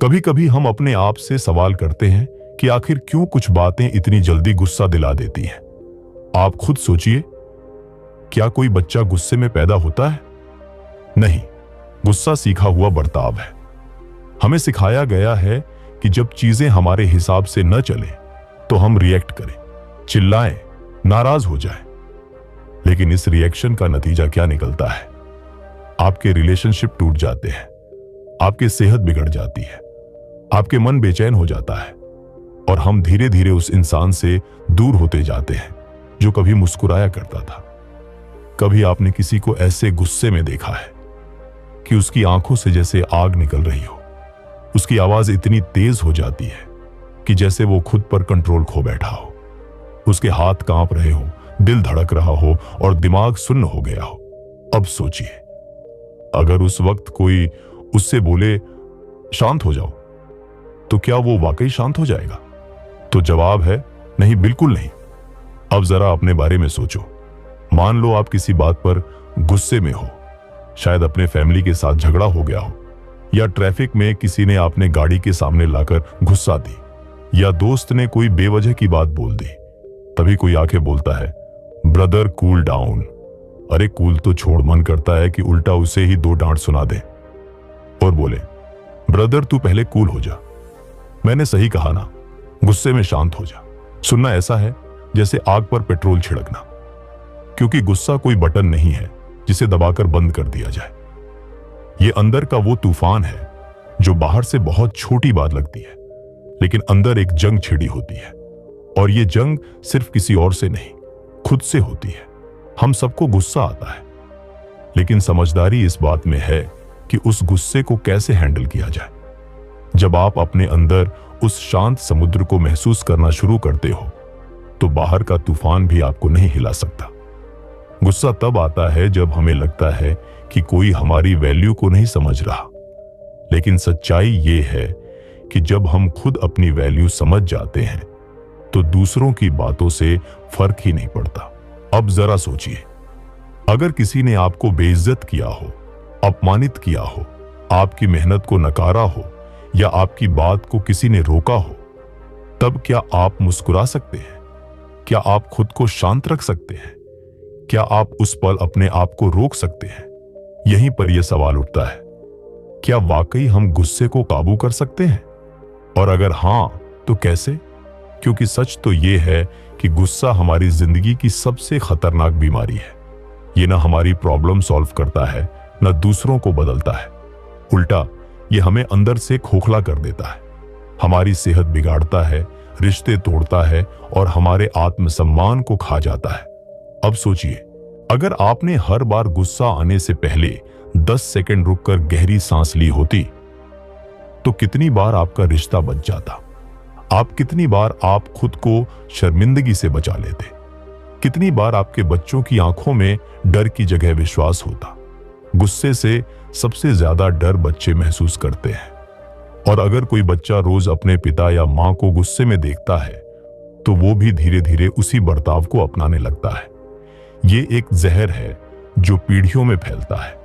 कभी कभी हम अपने आप से सवाल करते हैं कि आखिर क्यों कुछ बातें इतनी जल्दी गुस्सा दिला देती हैं। आप खुद सोचिए, क्या कोई बच्चा गुस्से में पैदा होता है? नहीं, गुस्सा सीखा हुआ बर्ताव है। हमें सिखाया गया है कि जब चीजें हमारे हिसाब से न चले तो हम रिएक्ट करें, चिल्लाएं, नाराज हो जाएं। लेकिन इस रिएक्शन का नतीजा क्या निकलता है? आपके रिलेशनशिप टूट जाते हैं, आपकी सेहत बिगड़ जाती है, आपके मन बेचैन हो जाता है और हम धीरे धीरे उस इंसान से दूर होते जाते हैं जो कभी मुस्कुराया करता था। कभी आपने किसी को ऐसे गुस्से में देखा है कि उसकी आंखों से जैसे आग निकल रही हो, उसकी आवाज इतनी तेज हो जाती है कि जैसे वो खुद पर कंट्रोल खो बैठा हो, उसके हाथ कांप रहे हो, दिल धड़क रहा हो और दिमाग सुन्न हो गया हो। अब सोचिए, अगर उस वक्त कोई उससे बोले शांत हो जाओ, तो क्या वो वाकई शांत हो जाएगा? तो जवाब है नहीं, बिल्कुल नहीं। अब जरा अपने बारे में सोचो। मान लो आप किसी बात पर गुस्से में हो, शायद अपने फैमिली के साथ झगड़ा हो गया हो, या ट्रैफिक में किसी ने आपने गाड़ी के सामने लाकर गुस्सा दी, या दोस्त ने कोई बेवजह की बात बोल दी। तभी कोई आके बोलता है, ब्रदर कूल डाउन। अरे कूल तो छोड़, मन करता है कि उल्टा उसे ही 2 डांट सुना दे और बोले, ब्रदर तू पहले कूल हो जा, मैंने सही कहा ना, गुस्से में शांत हो जा। सुनना ऐसा है जैसे आग पर पेट्रोल छिड़कना, क्योंकि गुस्सा कोई बटन नहीं है जिसे दबाकर बंद कर दिया जाए। यह अंदर का वो तूफान है जो बाहर से बहुत छोटी बात लगती है, लेकिन अंदर एक जंग छिड़ी होती है। और यह जंग सिर्फ किसी और से नहीं, खुद से होती है। हम सबको गुस्सा आता है, लेकिन समझदारी इस बात में है कि उस गुस्से को कैसे हैंडल किया जाए। जब आप अपने अंदर उस शांत समुद्र को महसूस करना शुरू करते हो, तो बाहर का तूफान भी आपको नहीं हिला सकता। गुस्सा तब आता है जब हमें लगता है कि कोई हमारी वैल्यू को नहीं समझ रहा, लेकिन सच्चाई ये है कि जब हम खुद अपनी वैल्यू समझ जाते हैं तो दूसरों की बातों से फर्क ही नहीं पड़ता। अब जरा सोचिए, अगर किसी ने आपको बेइज्जत किया हो, अपमानित किया हो, आपकी मेहनत को नकारा हो, या आपकी बात को किसी ने रोका हो, तब क्या आप मुस्कुरा सकते हैं? क्या आप खुद को शांत रख सकते हैं? क्या आप उस पल अपने आप को रोक सकते हैं? यहीं पर यह सवाल उठता है, क्या वाकई हम गुस्से को काबू कर सकते हैं? और अगर हां, तो कैसे? क्योंकि सच तो यह है कि गुस्सा हमारी जिंदगी की सबसे खतरनाक बीमारी है। यह ना हमारी प्रॉब्लम सॉल्व करता है, ना दूसरों को बदलता है। उल्टा यह हमें अंदर से खोखला कर देता है, हमारी सेहत बिगाड़ता है, रिश्ते तोड़ता है और हमारे आत्मसम्मान को खा जाता है। अब सोचिए, अगर आपने हर बार गुस्सा आने से पहले 10 सेकंड रुककर गहरी सांस ली होती, तो कितनी बार आपका रिश्ता बच जाता? कितनी बार आप खुद को शर्मिंदगी से बचा लेते? कितनी बार आपके बच्चों की आंखों में डर की जगह विश्वास होता? गुस्से से सबसे ज्यादा डर बच्चे महसूस करते हैं, और अगर कोई बच्चा रोज अपने पिता या मां को गुस्से में देखता है, तो वो भी धीरे धीरे उसी बर्ताव को अपनाने लगता है। ये एक जहर है जो पीढ़ियों में फैलता है।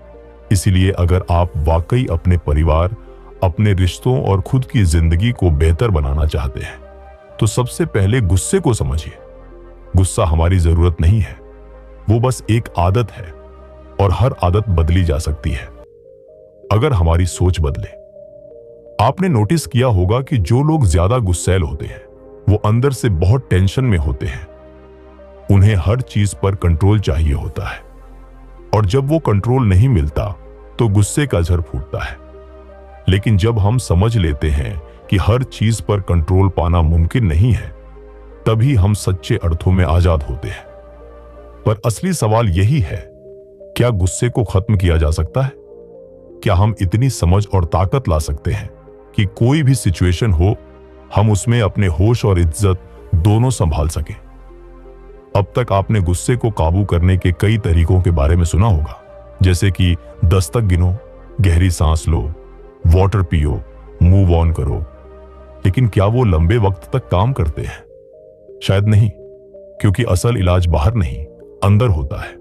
इसीलिए अगर आप वाकई अपने परिवार, अपने रिश्तों और खुद की जिंदगी को बेहतर बनाना चाहते हैं, तो सबसे पहले गुस्से को समझिए। गुस्सा हमारी जरूरत नहीं है, वो बस एक आदत है, और हर आदत बदली जा सकती है अगर हमारी सोच बदले। आपने नोटिस किया होगा कि जो लोग ज्यादा गुस्सैल होते हैं, वो अंदर से बहुत टेंशन में होते हैं। उन्हें हर चीज पर कंट्रोल चाहिए होता है, और जब वो कंट्रोल नहीं मिलता तो गुस्से का झर फूटता है। लेकिन जब हम समझ लेते हैं कि हर चीज पर कंट्रोल पाना मुमकिन नहीं है, तभी हम सच्चे अर्थों में आजाद होते हैं। पर असली सवाल यही है, क्या गुस्से को खत्म किया जा सकता है? क्या हम इतनी समझ और ताकत ला सकते हैं कि कोई भी सिचुएशन हो, हम उसमें अपने होश और इज्जत दोनों संभाल सकें? अब तक आपने गुस्से को काबू करने के कई तरीकों के बारे में सुना होगा, जैसे कि 10 तक गिनो, गहरी सांस लो, वाटर पियो, मूव ऑन करो। लेकिन क्या वो लंबे वक्त तक काम करते हैं? शायद नहीं, क्योंकि असल इलाज बाहर नहीं, अंदर होता है।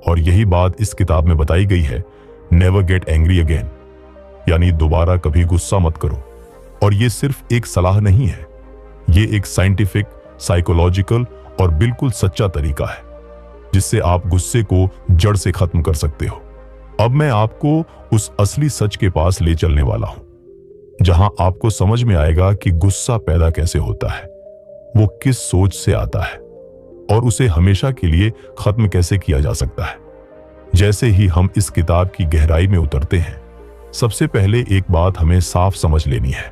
और यही बात इस किताब में बताई गई है, नेवर गेट एंग्री अगेन, यानी दोबारा कभी गुस्सा मत करो। और ये सिर्फ एक सलाह नहीं है, ये एक साइंटिफिक, साइकोलॉजिकल और बिल्कुल सच्चा तरीका है जिससे आप गुस्से को जड़ से खत्म कर सकते हो। अब मैं आपको उस असली सच के पास ले चलने वाला हूं जहां आपको समझ में आएगा कि गुस्सा पैदा कैसे होता है, वो किस सोच से आता है और उसे हमेशा के लिए खत्म कैसे किया जा सकता है। जैसे ही हम इस किताब की गहराई में उतरते हैं, सबसे पहले एक बात हमें साफ समझ लेनी है।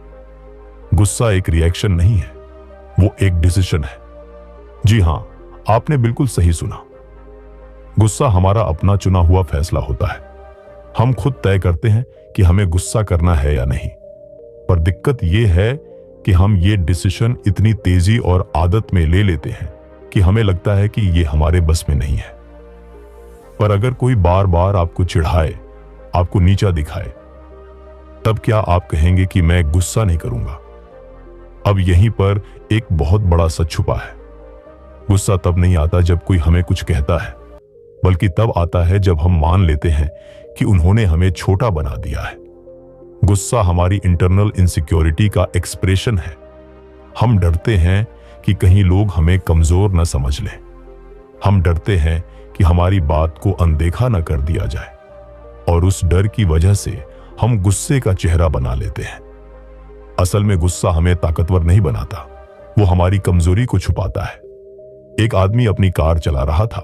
गुस्सा एक रिएक्शन नहीं है, वो एक डिसीजन है। जी हां, आपने बिल्कुल सही सुना। गुस्सा हमारा अपना चुना हुआ फैसला होता है। हम खुद तय करते हैं कि हमें गुस्सा करना है या नहीं। पर दिक्कत यह है कि हम ये डिसीजन इतनी तेजी और आदत में ले लेते हैं कि हमें लगता है कि ये हमारे बस में नहीं है। पर अगर कोई बार बार आपको चिढ़ाए, आपको नीचा दिखाए, तब क्या आप कहेंगे कि मैं गुस्सा नहीं करूंगा? अब यहीं पर एक बहुत बड़ा सच छुपा है। गुस्सा तब नहीं आता जब कोई हमें कुछ कहता है, बल्कि तब आता है जब हम मान लेते हैं कि उन्होंने हमें छोटा बना दिया है। गुस्सा हमारी इंटरनल इनसिक्योरिटी का एक्सप्रेशन है। हम डरते हैं कि कहीं लोग हमें कमजोर न समझ लें। हम डरते हैं कि हमारी बात को अनदेखा न कर दिया जाए, और उस डर की वजह से हम गुस्से का चेहरा बना लेते हैं। असल में गुस्सा हमें ताकतवर नहीं बनाता, वो हमारी कमजोरी को छुपाता है। एक आदमी अपनी कार चला रहा था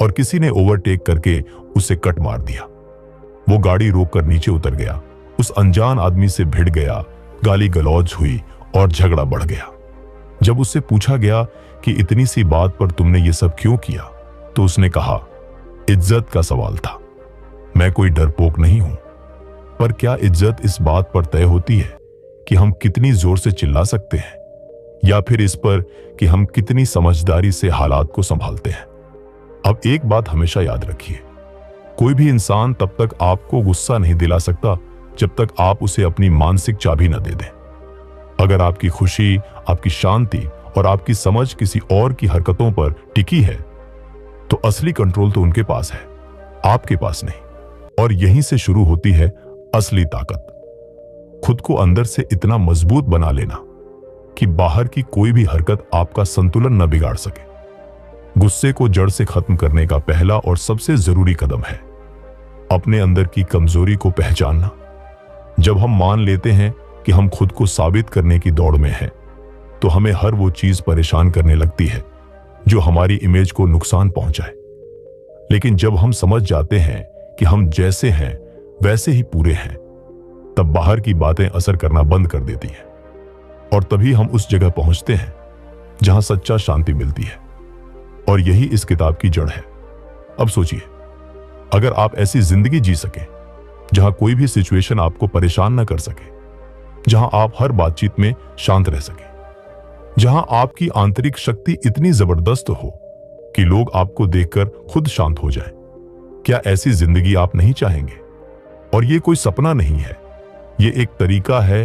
और किसी ने ओवरटेक करके उसे कट मार दिया। वो गाड़ी रोककर नीचे उतर गया, उस अनजान आदमी से भिड़ गया, गाली गलौज हुई और झगड़ा बढ़ गया। जब उससे पूछा गया कि इतनी सी बात पर तुमने ये सब क्यों किया, तो उसने कहा, इज्जत का सवाल था, मैं कोई डरपोक नहीं हूं। पर क्या इज्जत इस बात पर तय होती है कि हम कितनी जोर से चिल्ला सकते हैं, या फिर इस पर कि हम कितनी समझदारी से हालात को संभालते हैं? अब एक बात हमेशा याद रखिए, कोई भी इंसान तब तक आपको गुस्सा नहीं दिला सकता जब तक आप उसे अपनी मानसिक चाबी न दे दें। अगर आपकी खुशी, आपकी शांति और आपकी समझ किसी और की हरकतों पर टिकी है, तो असली कंट्रोल तो उनके पास है, आपके पास नहीं। और यहीं से शुरू होती है असली ताकत। खुद को अंदर से इतना मजबूत बना लेना कि बाहर की कोई भी हरकत आपका संतुलन न बिगाड़ सके। गुस्से को जड़ से खत्म करने का पहला और सबसे जरूरी कदम है अपने अंदर की कमजोरी को पहचानना। जब हम मान लेते हैं कि हम खुद को साबित करने की दौड़ में हैं, तो हमें हर वो चीज परेशान करने लगती है जो हमारी इमेज को नुकसान पहुंचाए। लेकिन जब हम समझ जाते हैं कि हम जैसे हैं वैसे ही पूरे हैं, तब बाहर की बातें असर करना बंद कर देती हैं, और तभी हम उस जगह पहुंचते हैं जहां सच्चा शांति मिलती है। और यही इस किताब की जड़ है। अब सोचिए, अगर आप ऐसी जिंदगी जी सके जहां कोई भी सिचुएशन आपको परेशान न कर सके, जहां आप हर बातचीत में शांत रह सके, जहां आपकी आंतरिक शक्ति इतनी जबरदस्त हो कि लोग आपको देखकर खुद शांत हो जाएं, क्या ऐसी जिंदगी आप नहीं चाहेंगे? और ये कोई सपना नहीं है, ये एक तरीका है,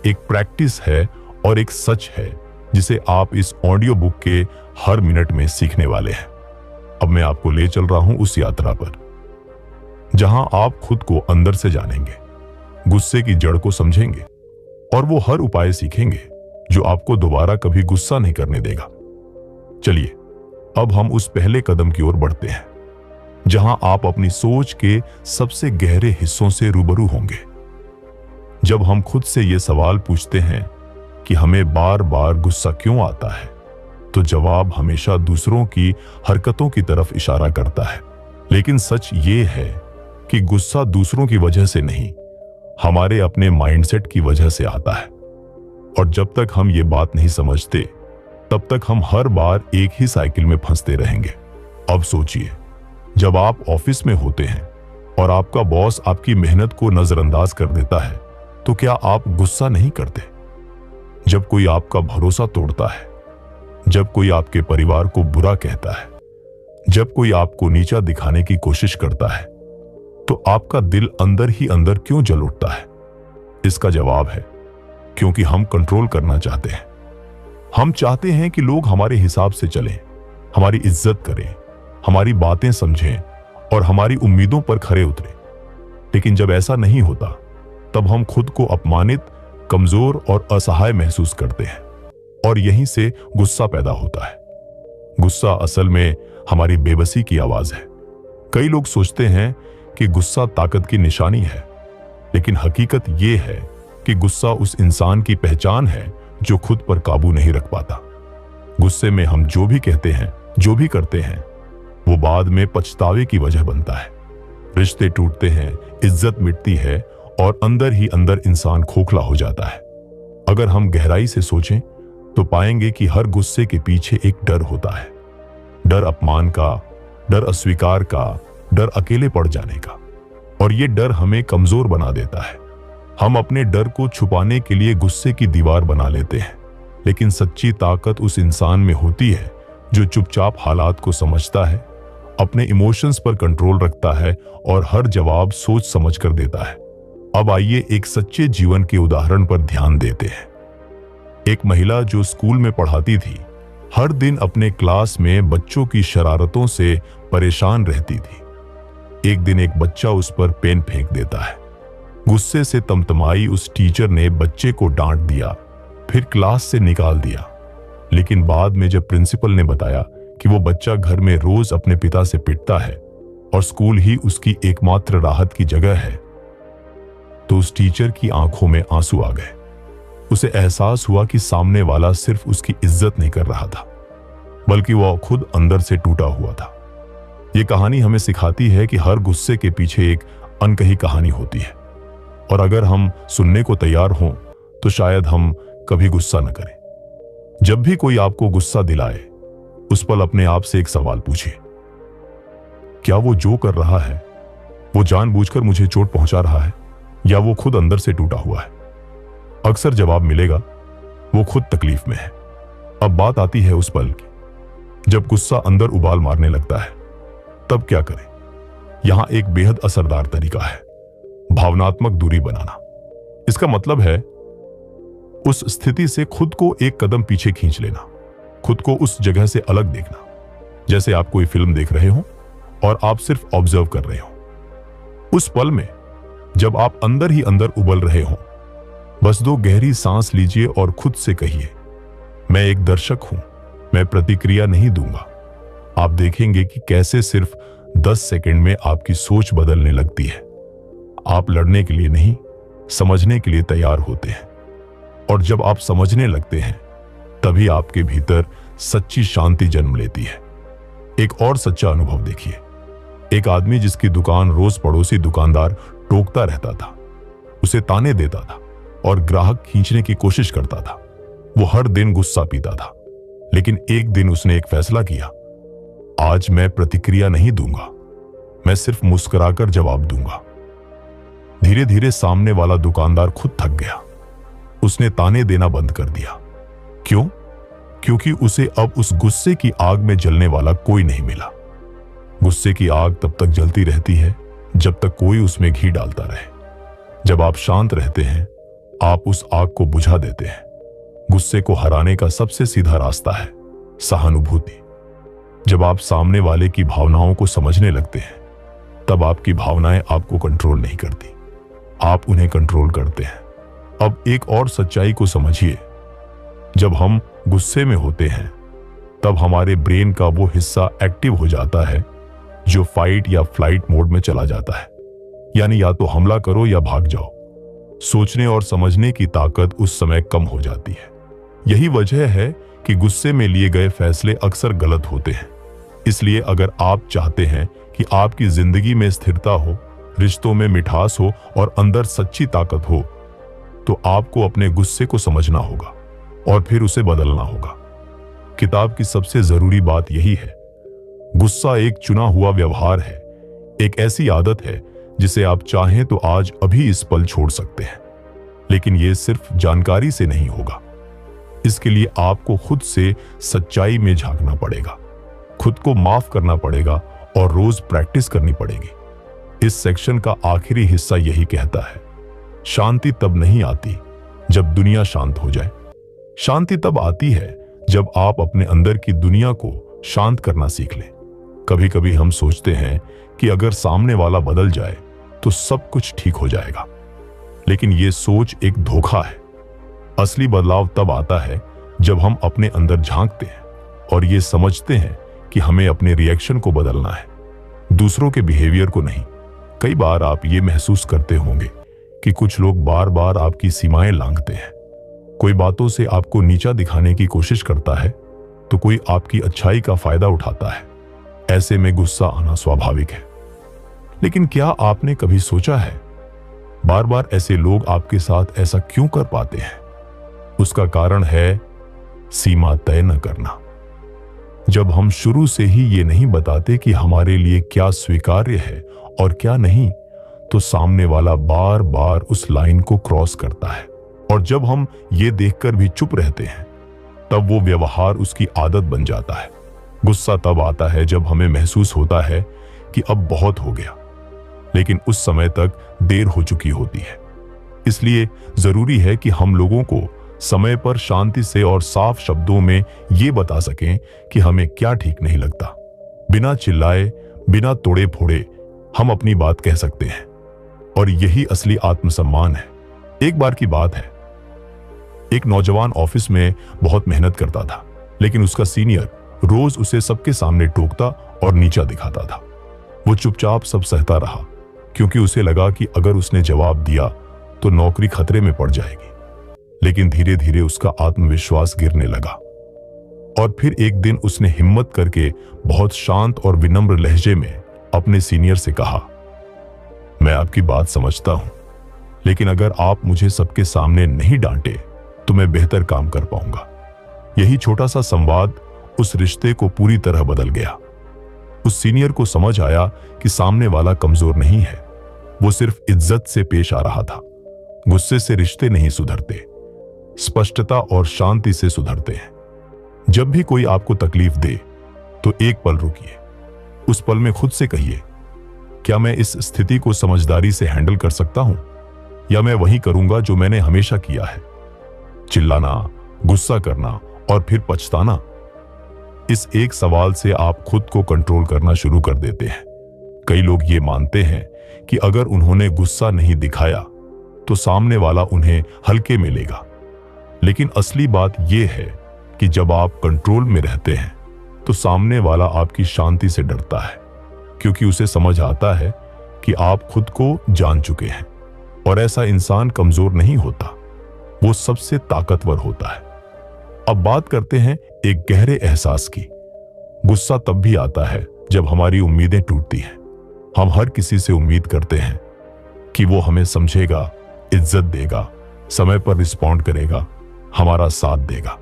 एक प्रैक्टिस है और एक सच है जिसे आप इस ऑडियो बुक के हर मिनट में सीखने वाले हैं। अब मैं आपको ले चल रहा हूं उस यात्रा पर जहां आप खुद को अंदर से जानेंगे, गुस्से की जड़ को समझेंगे और वो हर उपाय सीखेंगे जो आपको दोबारा कभी गुस्सा नहीं करने देगा। चलिए, अब हम उस पहले कदम की ओर बढ़ते हैं जहां आप अपनी सोच के सबसे गहरे हिस्सों से रूबरू होंगे। जब हम खुद से ये सवाल पूछते हैं कि हमें बार बार गुस्सा क्यों आता है, तो जवाब हमेशा दूसरों की हरकतों की तरफ इशारा करता है। लेकिन सच ये है कि गुस्सा दूसरों की वजह से नहीं, हमारे अपने माइंडसेट की वजह से आता है। और जब तक हम ये बात नहीं समझते, तब तक हम हर बार एक ही साइकिल में फंसते रहेंगे। अब सोचिए, जब आप ऑफिस में होते हैं और आपका बॉस आपकी मेहनत को नजरअंदाज कर देता है, तो क्या आप गुस्सा नहीं करते? जब कोई आपका भरोसा तोड़ता है, जब कोई आपके परिवार को बुरा कहता है, जब कोई आपको नीचा दिखाने की कोशिश करता है, तो आपका दिल अंदर ही अंदर क्यों जल उठता है? इसका जवाब है क्योंकि हम कंट्रोल करना चाहते हैं। हम चाहते हैं कि लोग हमारे हिसाब से चलें, हमारी इज्जत करें, हमारी बातें समझें और हमारी उम्मीदों पर खरे उतरें। लेकिन जब ऐसा नहीं होता, तब हम खुद को अपमानित कमजोर और असहाय महसूस करते हैं और यहीं से गुस्सा पैदा होता है। गुस्सा असल में हमारी बेबसी की आवाज है। कई लोग सोचते हैं कि गुस्सा ताकत की निशानी है, लेकिन हकीकत यह है कि गुस्सा उस इंसान की पहचान है जो खुद पर काबू नहीं रख पाता। गुस्से में हम जो भी कहते हैं, जो भी करते हैं, वो बाद में पछतावे की वजह बनता है। रिश्ते टूटते हैं, इज्जत मिटती है और अंदर ही अंदर इंसान खोखला हो जाता है। अगर हम गहराई से सोचें तो पाएंगे कि हर गुस्से के पीछे एक डर होता है। डर अपमान का, डर अस्वीकार का, डर अकेले पड़ जाने का। और ये डर हमें कमजोर बना देता है। हम अपने डर को छुपाने के लिए गुस्से की दीवार बना लेते हैं, लेकिन सच्ची ताकत उस इंसान में होती है जो चुपचाप हालात को समझता है, अपने इमोशंस पर कंट्रोल रखता है और हर जवाब सोच समझ कर देता है। अब आइए एक सच्चे जीवन के उदाहरण पर ध्यान देते हैं। एक महिला जो स्कूल में पढ़ाती थी, हर दिन अपने क्लास में बच्चों की शरारतों से परेशान रहती थी। एक दिन एक बच्चा उस पर पेन फेंक देता है। गुस्से से तमतमाई उस टीचर ने बच्चे को डांट दिया, फिर क्लास से निकाल दिया। लेकिन बाद में जब प्रिंसिपल ने बताया कि वो बच्चा घर में रोज अपने पिता से पिटता है और स्कूल ही उसकी एकमात्र राहत की जगह है, तो उस टीचर की आंखों में आंसू आ गए। उसे एहसास हुआ कि सामने वाला सिर्फ उसकी इज्जत नहीं कर रहा था, बल्कि वह खुद अंदर से टूटा हुआ था। यह कहानी हमें सिखाती है कि हर गुस्से के पीछे एक अनकही कहानी होती है, और अगर हम सुनने को तैयार हों तो शायद हम कभी गुस्सा न करें। जब भी कोई आपको गुस्सा दिलाए, उस पल अपने आप से एक सवाल पूछिए, क्या वो जो कर रहा है वो जानबूझकर मुझे चोट पहुंचा रहा है, या वो खुद अंदर से टूटा हुआ है? अक्सर जवाब मिलेगा, वो खुद तकलीफ में है। अब बात आती है उस पल की जब गुस्सा अंदर उबाल मारने लगता है, तब क्या करें? यहां एक बेहद असरदार तरीका है, भावनात्मक दूरी बनाना। इसका मतलब है उस स्थिति से खुद को एक कदम पीछे खींच लेना, खुद को उस जगह से अलग देखना, जैसे आप कोई फिल्म देख रहे हो और आप सिर्फ ऑब्जर्व कर रहे हो। उस पल में जब आप अंदर ही अंदर उबल रहे हो, बस 2 गहरी सांस लीजिए और खुद से कहिए, मैं एक दर्शक हूं, मैं प्रतिक्रिया नहीं दूंगा। आप देखेंगे कि कैसे सिर्फ 10 सेकंड में आपकी सोच बदलने लगती है। आप लड़ने के लिए नहीं, समझने के लिए तैयार होते हैं। और जब आप समझने लगते हैं, तभी आपके भीतर सच्ची शांति जन्म लेती है। एक और सच्चा अनुभव देखिए। एक आदमी जिसकी दुकान रोज पड़ोसी दुकानदार टोकता रहता था, उसे ताने देता था और ग्राहक खींचने की कोशिश करता था। वो हर दिन गुस्सा पीता था, लेकिन एक दिन उसने एक फैसला किया, आज मैं प्रतिक्रिया नहीं दूंगा, मैं सिर्फ मुस्कुराकर जवाब दूंगा। धीरे धीरे सामने वाला दुकानदार खुद थक गया। उसने ताने देना बंद कर दिया। क्यों? क्योंकि उसे अब उस गुस्से की आग में जलने वाला कोई नहीं मिला। गुस्से की आग तब तक जलती रहती है जब तक कोई उसमें घी डालता रहे। जब आप शांत रहते हैं, आप उस आग को बुझा देते हैं। गुस्से को हराने का सबसे सीधा रास्ता है सहानुभूति। जब आप सामने वाले की भावनाओं को समझने लगते हैं, तब आपकी भावनाएं आपको कंट्रोल नहीं करती, आप उन्हें कंट्रोल करते हैं। अब एक और सच्चाई को समझिए, जब हम गुस्से में होते हैं, तब हमारे ब्रेन का वो हिस्सा एक्टिव हो जाता है जो फाइट या फ्लाइट मोड में चला जाता है। यानी या तो हमला करो या भाग जाओ। सोचने और समझने की ताकत उस समय कम हो जाती है। यही वजह है कि गुस्से में लिए गए फैसले अक्सर गलत होते हैं। इसलिए अगर आप चाहते हैं कि आपकी जिंदगी में स्थिरता हो, रिश्तों में मिठास हो और अंदर सच्ची ताकत हो, तो आपको अपने गुस्से को समझना होगा और फिर उसे बदलना होगा। किताब की सबसे जरूरी बात यही है, गुस्सा एक चुना हुआ व्यवहार है, एक ऐसी आदत है जिसे आप चाहें तो आज अभी इस पल छोड़ सकते हैं। लेकिन यह सिर्फ जानकारी से नहीं होगा। इसके लिए आपको खुद से सच्चाई में झांकना पड़ेगा, खुद को माफ करना पड़ेगा और रोज प्रैक्टिस करनी पड़ेगी। इस सेक्शन का आखिरी हिस्सा यही कहता है, शांति तब नहीं आती जब दुनिया शांत हो जाए। शांति तब आती है जब आप अपने अंदर की दुनिया को शांत करना सीख लें। कभी कभी हम सोचते हैं कि अगर सामने वाला बदल जाए तो सब कुछ ठीक हो जाएगा, लेकिन यह सोच एक धोखा है। असली बदलाव तब आता है जब हम अपने अंदर झांकते हैं और ये समझते हैं कि हमें अपने रिएक्शन को बदलना है, दूसरों के बिहेवियर को नहीं। कई बार आप ये महसूस करते होंगे कि कुछ लोग बार बार आपकी सीमाएं लांघते हैं। कोई बातों से आपको नीचा दिखाने की कोशिश करता है तो कोई आपकी अच्छाई का फायदा उठाता है। ऐसे में गुस्सा आना स्वाभाविक है। लेकिन क्या आपने कभी सोचा है बार बार ऐसे लोग आपके साथ ऐसा क्यों कर पाते हैं? उसका कारण है सीमा तय न करना। जब हम शुरू से ही ये नहीं बताते कि हमारे लिए क्या स्वीकार्य है और क्या नहीं, तो सामने वाला बार बार उस लाइन को क्रॉस करता है। और जब हम ये देखकर भी चुप रहते हैं तब वो व्यवहार उसकी आदत बन जाता है। गुस्सा तब आता है जब हमें महसूस होता है कि अब बहुत हो गया, लेकिन उस समय तक देर हो चुकी होती है। इसलिए जरूरी है कि हम लोगों को समय पर शांति से और साफ शब्दों में ये बता सकें कि हमें क्या ठीक नहीं लगता। बिना चिल्लाए, बिना तोड़े फोड़े हम अपनी बात कह सकते हैं और यही असली आत्मसम्मान है। एक बार की बात है, एक नौजवान ऑफिस में बहुत मेहनत करता था, लेकिन उसका सीनियर रोज उसे सबके सामने टोकता और नीचा दिखाता था। वो चुपचाप सब सहता रहा क्योंकि उसे लगा कि अगर उसने जवाब दिया तो नौकरी खतरे में पड़ जाएगी। लेकिन धीरे धीरे उसका आत्मविश्वास गिरने लगा और फिर एक दिन उसने हिम्मत करके बहुत शांत और विनम्र लहजे में अपने सीनियर से कहा, मैं आपकी बात समझता हूं, लेकिन अगर आप मुझे सबके सामने नहीं डांटे तो मैं बेहतर काम कर पाऊंगा। यही छोटा सा संवाद उस रिश्ते को पूरी तरह बदल गया। उस सीनियर को समझ आया कि सामने वाला कमजोर नहीं है, वो सिर्फ इज्जत से पेश आ रहा था। गुस्से से रिश्ते नहीं सुधरते, स्पष्टता और शांति से सुधरते हैं। जब भी कोई आपको तकलीफ दे तो एक पल रुकिए। उस पल में खुद से कहिए, क्या मैं इस स्थिति को समझदारी से हैंडल कर सकता हूं, या मैं वही करूंगा जो मैंने हमेशा किया है, चिल्लाना, गुस्सा करना और फिर पछताना। इस एक सवाल से आप खुद को कंट्रोल करना शुरू कर देते हैं। कई लोग ये मानते हैं कि अगर उन्होंने गुस्सा नहीं दिखाया तो सामने वाला उन्हें हल्के में लेगा, लेकिन असली बात यह है कि जब आप कंट्रोल में रहते हैं तो सामने वाला आपकी शांति से डरता है, क्योंकि उसे समझ आता है कि आप खुद को जान चुके हैं। और ऐसा इंसान कमजोर नहीं होता, वो सबसे ताकतवर होता है। अब बात करते हैं एक गहरे एहसास की। गुस्सा तब भी आता है जब हमारी उम्मीदें टूटती हैं। हम हर किसी से उम्मीद करते हैं कि वो हमें समझेगा, इज्जत देगा, समय पर रिस्पॉन्ड करेगा, हमारा साथ देगा।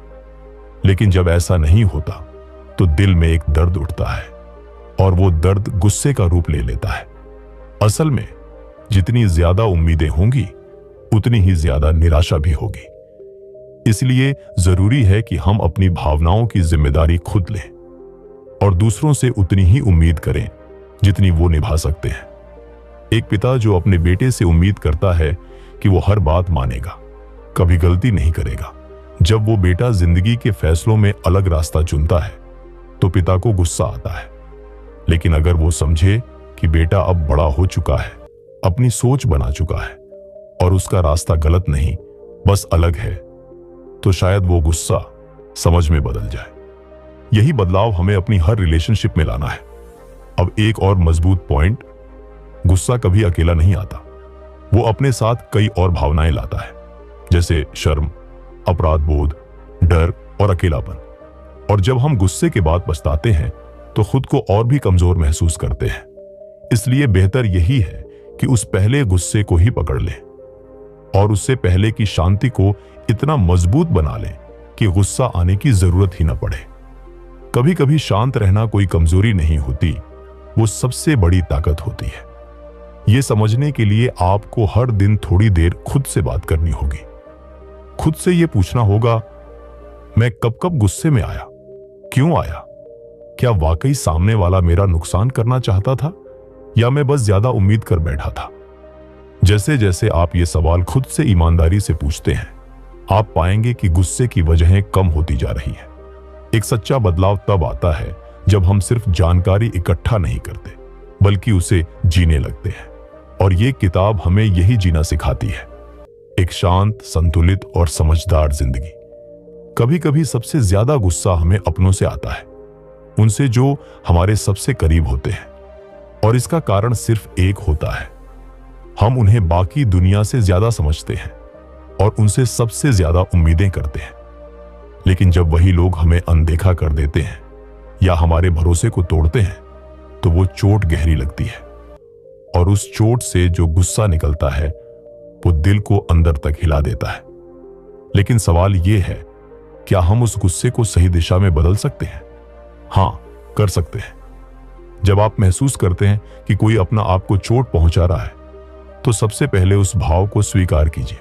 लेकिन जब ऐसा नहीं होता तो दिल में एक दर्द उठता है और वो दर्द गुस्से का रूप ले लेता है। असल में जितनी ज्यादा उम्मीदें होंगी उतनी ही ज्यादा निराशा भी होगी। इसलिए जरूरी है कि हम अपनी भावनाओं की जिम्मेदारी खुद लें और दूसरों से उतनी ही उम्मीद करें जितनी वो निभा सकते हैं। एक पिता जो अपने बेटे से उम्मीद करता है कि वो हर बात मानेगा, कभी गलती नहीं करेगा, जब वो बेटा जिंदगी के फैसलों में अलग रास्ता चुनता है तो पिता को गुस्सा आता है। लेकिन अगर वो समझे कि बेटा अब बड़ा हो चुका है, अपनी सोच बना चुका है और उसका रास्ता गलत नहीं, बस अलग है, तो शायद वो गुस्सा समझ में बदल जाए। यही बदलाव हमें अपनी हर रिलेशनशिप में लाना है। अब एक और मजबूत पॉइंट, गुस्सा कभी अकेला नहीं आता, वो अपने साथ कई और भावनाएं लाता है, जैसे शर्म, अपराध बोध, डर और अकेलापन। और जब हम गुस्से के बाद पछताते हैं तो खुद को और भी कमजोर महसूस करते हैं। इसलिए बेहतर यही है कि उस पहले गुस्से को ही पकड़ लें और उससे पहले की शांति को इतना मजबूत बना लें कि गुस्सा आने की जरूरत ही न पड़े। कभी कभी शांत रहना कोई कमजोरी नहीं होती, वो सबसे बड़ी ताकत होती है। ये समझने के लिए आपको हर दिन थोड़ी देर खुद से बात करनी होगी। खुद से ये पूछना होगा, मैं कब कब गुस्से में आया, क्यों आया, क्या वाकई सामने वाला मेरा नुकसान करना चाहता था या मैं बस ज्यादा उम्मीद कर बैठा था। जैसे जैसे आप ये सवाल खुद से ईमानदारी से पूछते हैं, आप पाएंगे कि गुस्से की वजहें कम होती जा रही हैं। एक सच्चा बदलाव तब आता है जब हम सिर्फ जानकारी इकट्ठा नहीं करते, बल्कि उसे जीने लगते हैं। और ये किताब हमें यही जीना सिखाती है। एक शांत, संतुलित और समझदार जिंदगी। कभी कभी सबसे ज्यादा गुस्सा हमें अपनों से आता है, उनसे जो हमारे सबसे करीब होते हैं। और इसका कारण सिर्फ एक होता है, हम उन्हें बाकी दुनिया से ज्यादा समझते हैं और उनसे सबसे ज्यादा उम्मीदें करते हैं। लेकिन जब वही लोग हमें अनदेखा कर देते हैं या हमारे भरोसे को तोड़ते हैं, तो वो चोट गहरी लगती है। और उस चोट से जो गुस्सा निकलता है वो दिल को अंदर तक हिला देता है। लेकिन सवाल ये है, क्या हम उस गुस्से को सही दिशा में बदल सकते हैं? हाँ, कर सकते हैं। जब आप महसूस करते हैं कि कोई अपना आपको चोट पहुंचा रहा है, तो सबसे पहले उस भाव को स्वीकार कीजिए।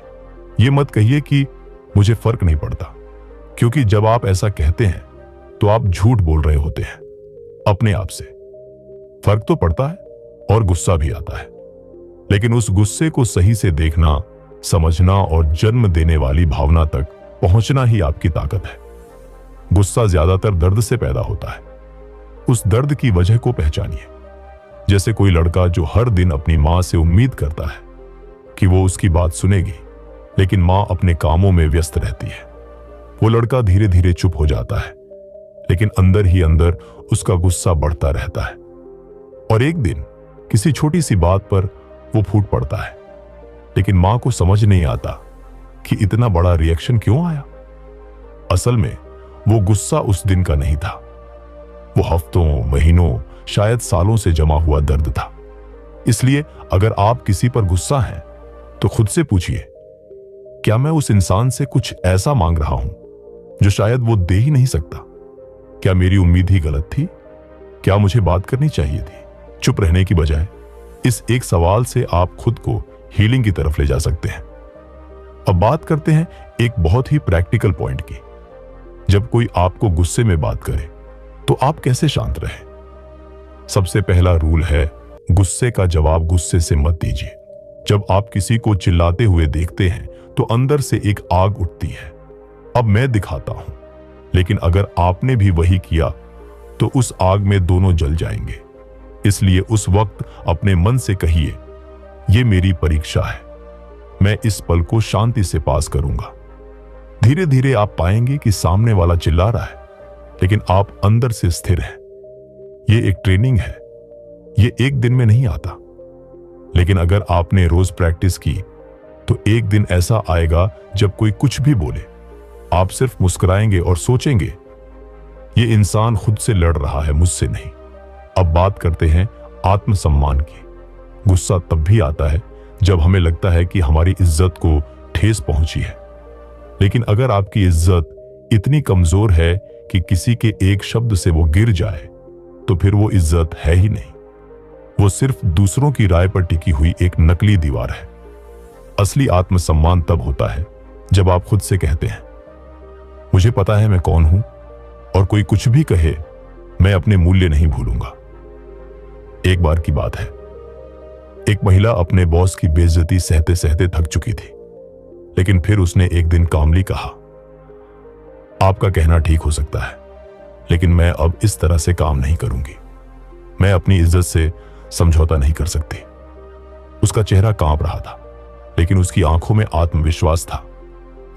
ये मत कहिए कि मुझे फर्क नहीं पड़ता, क्योंकि जब आप ऐसा कहते हैं तो आप झूठ बोल रहे होते हैं अपने आप से। फर्क तो पड़ता है और गुस्सा भी आता है, लेकिन उस गुस्से को सही से देखना, समझना और जन्म देने वाली भावना तक पहुंचना ही आपकी ताकत है। गुस्सा ज्यादातर दर्द से पैदा होता है। उस दर्द की वजह को पहचानिए। जैसे कोई लड़का जो हर दिन अपनी मां से उम्मीद करता है कि वो उसकी बात सुनेगी, लेकिन मां अपने कामों में व्यस्त रहती है। वो लड़का धीरे धीरे चुप हो जाता है, लेकिन अंदर ही अंदर उसका गुस्सा बढ़ता रहता है। और एक दिन किसी छोटी सी बात पर वो फूट पड़ता है, लेकिन मां को समझ नहीं आता कि इतना बड़ा रिएक्शन क्यों आया। असल में वो गुस्सा उस दिन का नहीं था, वो हफ्तों, महीनों, शायद सालों से जमा हुआ दर्द था। इसलिए अगर आप किसी पर गुस्सा हैं, तो खुद से पूछिए, क्या मैं उस इंसान से कुछ ऐसा मांग रहा हूं जो शायद वो दे ही नहीं सकता? क्या मेरी उम्मीद ही गलत थी? क्या मुझे बात करनी चाहिए थी चुप रहने की बजाय? इस एक सवाल से आप खुद को हीलिंग की तरफ ले जा सकते हैं। अब बात करते हैं एक बहुत ही प्रैक्टिकल पॉइंट की। जब कोई आपको गुस्से में बात करे, तो आप कैसे शांत रहें? सबसे पहला रूल है, गुस्से का जवाब गुस्से से मत दीजिए। जब आप किसी को चिल्लाते हुए देखते हैं, तो अंदर से एक आग उठती है, अब मैं दिखाता हूं। लेकिन अगर आपने भी वही किया, तो उस आग में दोनों जल जाएंगे। इसलिए उस वक्त अपने मन से कहिए, ये मेरी परीक्षा है, मैं इस पल को शांति से पास करूंगा। धीरे धीरे आप पाएंगे कि सामने वाला चिल्ला रहा है, लेकिन आप अंदर से स्थिर हैं। ये एक ट्रेनिंग है, ये एक दिन में नहीं आता। लेकिन अगर आपने रोज प्रैक्टिस की, तो एक दिन ऐसा आएगा जब कोई कुछ भी बोले, आप सिर्फ मुस्कुराएंगे और सोचेंगे, ये इंसान खुद से लड़ रहा है, मुझसे नहीं। अब बात करते हैं आत्मसम्मान की। गुस्सा तब भी आता है जब हमें लगता है कि हमारी इज्जत को ठेस पहुंची है। लेकिन अगर आपकी इज्जत इतनी कमजोर है कि किसी के एक शब्द से वो गिर जाए, तो फिर वो इज्जत है ही नहीं। वो सिर्फ दूसरों की राय पर टिकी हुई एक नकली दीवार है। असली आत्मसम्मान तब होता है जब आप खुद से कहते हैं, मुझे पता है मैं कौन हूं, और कोई कुछ भी कहे, मैं अपने मूल्य नहीं भूलूंगा। एक बार की बात है, एक महिला अपने बॉस की बेइज्जती सहते सहते थक चुकी थी। लेकिन फिर उसने एक दिन कामली कहा, आपका कहना ठीक हो सकता है, लेकिन मैं अब इस तरह से काम नहीं करूंगी। मैं अपनी इज्जत से समझौता नहीं कर सकती। उसका चेहरा कांप रहा था, लेकिन उसकी आंखों में आत्मविश्वास था,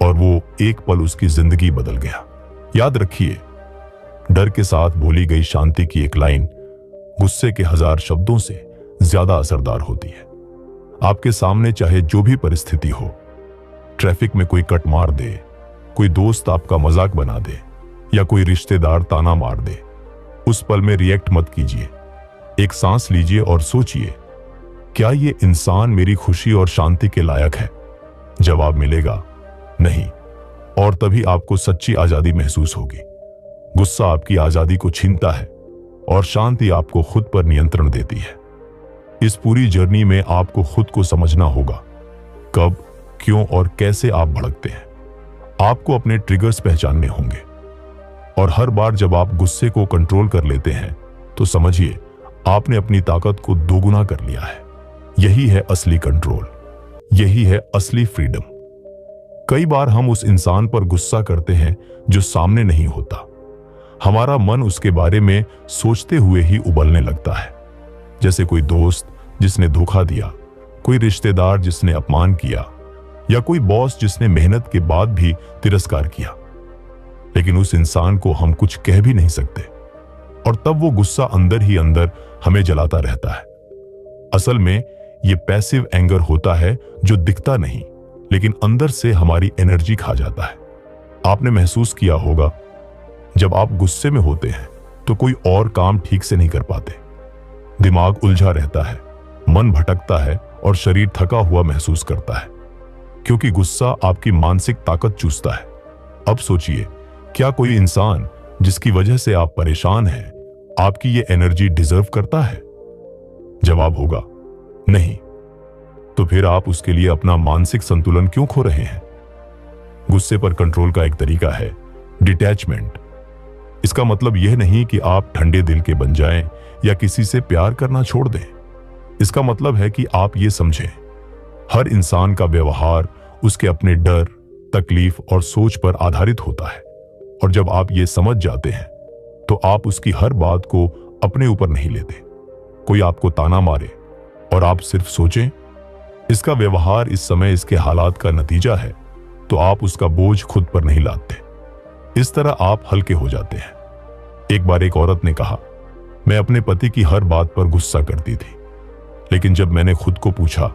और वो एक पल उसकी जिंदगी बदल गया। याद रखिए, डर के साथ बोली गई शांति की एक लाइन गुस्से के 1000 शब्दों से ज्यादा असरदार होती है। आपके सामने चाहे जो भी परिस्थिति हो, ट्रैफिक में कोई कट मार दे, कोई दोस्त आपका मजाक बना दे, या कोई रिश्तेदार ताना मार दे, उस पल में रिएक्ट मत कीजिए। एक सांस लीजिए और सोचिए, क्या ये इंसान मेरी खुशी और शांति के लायक है? जवाब मिलेगा नहीं, और तभी आपको सच्ची आजादी महसूस होगी। गुस्सा आपकी आजादी को छीनता है, और शांति आपको खुद पर नियंत्रण देती है। इस पूरी जर्नी में आपको खुद को समझना होगा, कब, क्यों और कैसे आप भड़कते हैं। आपको अपने ट्रिगर्स पहचानने होंगे, और हर बार जब आप गुस्से को कंट्रोल कर लेते हैं, तो समझिए आपने अपनी ताकत को दोगुना कर लिया है। यही है असली कंट्रोल, यही है असली फ्रीडम। कई बार हम उस इंसान पर गुस्सा करते हैं जो सामने नहीं होता। हमारा मन उसके बारे में सोचते हुए ही उबलने लगता है। जैसे कोई दोस्त जिसने धोखा दिया, कोई रिश्तेदार जिसने अपमान किया, या कोई बॉस जिसने मेहनत के बाद भी तिरस्कार किया, लेकिन उस इंसान को हम कुछ कह भी नहीं सकते और तब वो गुस्सा अंदर ही अंदर हमें जलाता रहता है। असल में ये पैसिव एंगर होता है जो दिखता नहीं लेकिन अंदर से हमारी एनर्जी खा जाता है। आपने महसूस किया होगा, जब आप गुस्से में होते हैं तो कोई और काम ठीक से नहीं कर पाते, दिमाग उलझा रहता है, मन भटकता है और शरीर थका हुआ महसूस करता है, क्योंकि गुस्सा आपकी मानसिक ताकत चूसता है। अब सोचिए, क्या कोई इंसान जिसकी वजह से आप परेशान हैं आपकी ये एनर्जी डिजर्व करता है? जवाब होगा नहीं। तो फिर आप उसके लिए अपना मानसिक संतुलन क्यों खो रहे हैं? गुस्से पर कंट्रोल का एक तरीका है डिटैचमेंट। इसका मतलब यह नहीं कि आप ठंडे दिल के बन जाएं या किसी से प्यार करना छोड़ दें। इसका मतलब है कि आप ये समझें, हर इंसान का व्यवहार उसके अपने डर, तकलीफ और सोच पर आधारित होता है। और जब आप ये समझ जाते हैं तो आप उसकी हर बात को अपने ऊपर नहीं लेते। कोई आपको ताना मारे और आप सिर्फ सोचें, इसका व्यवहार इस समय इसके हालात का नतीजा है, तो आप उसका बोझ खुद पर नहीं लादते। इस तरह आप हल्के हो जाते हैं। एक बार एक औरत ने कहा, मैं अपने पति की हर बात पर गुस्सा करती थी, लेकिन जब मैंने खुद को पूछा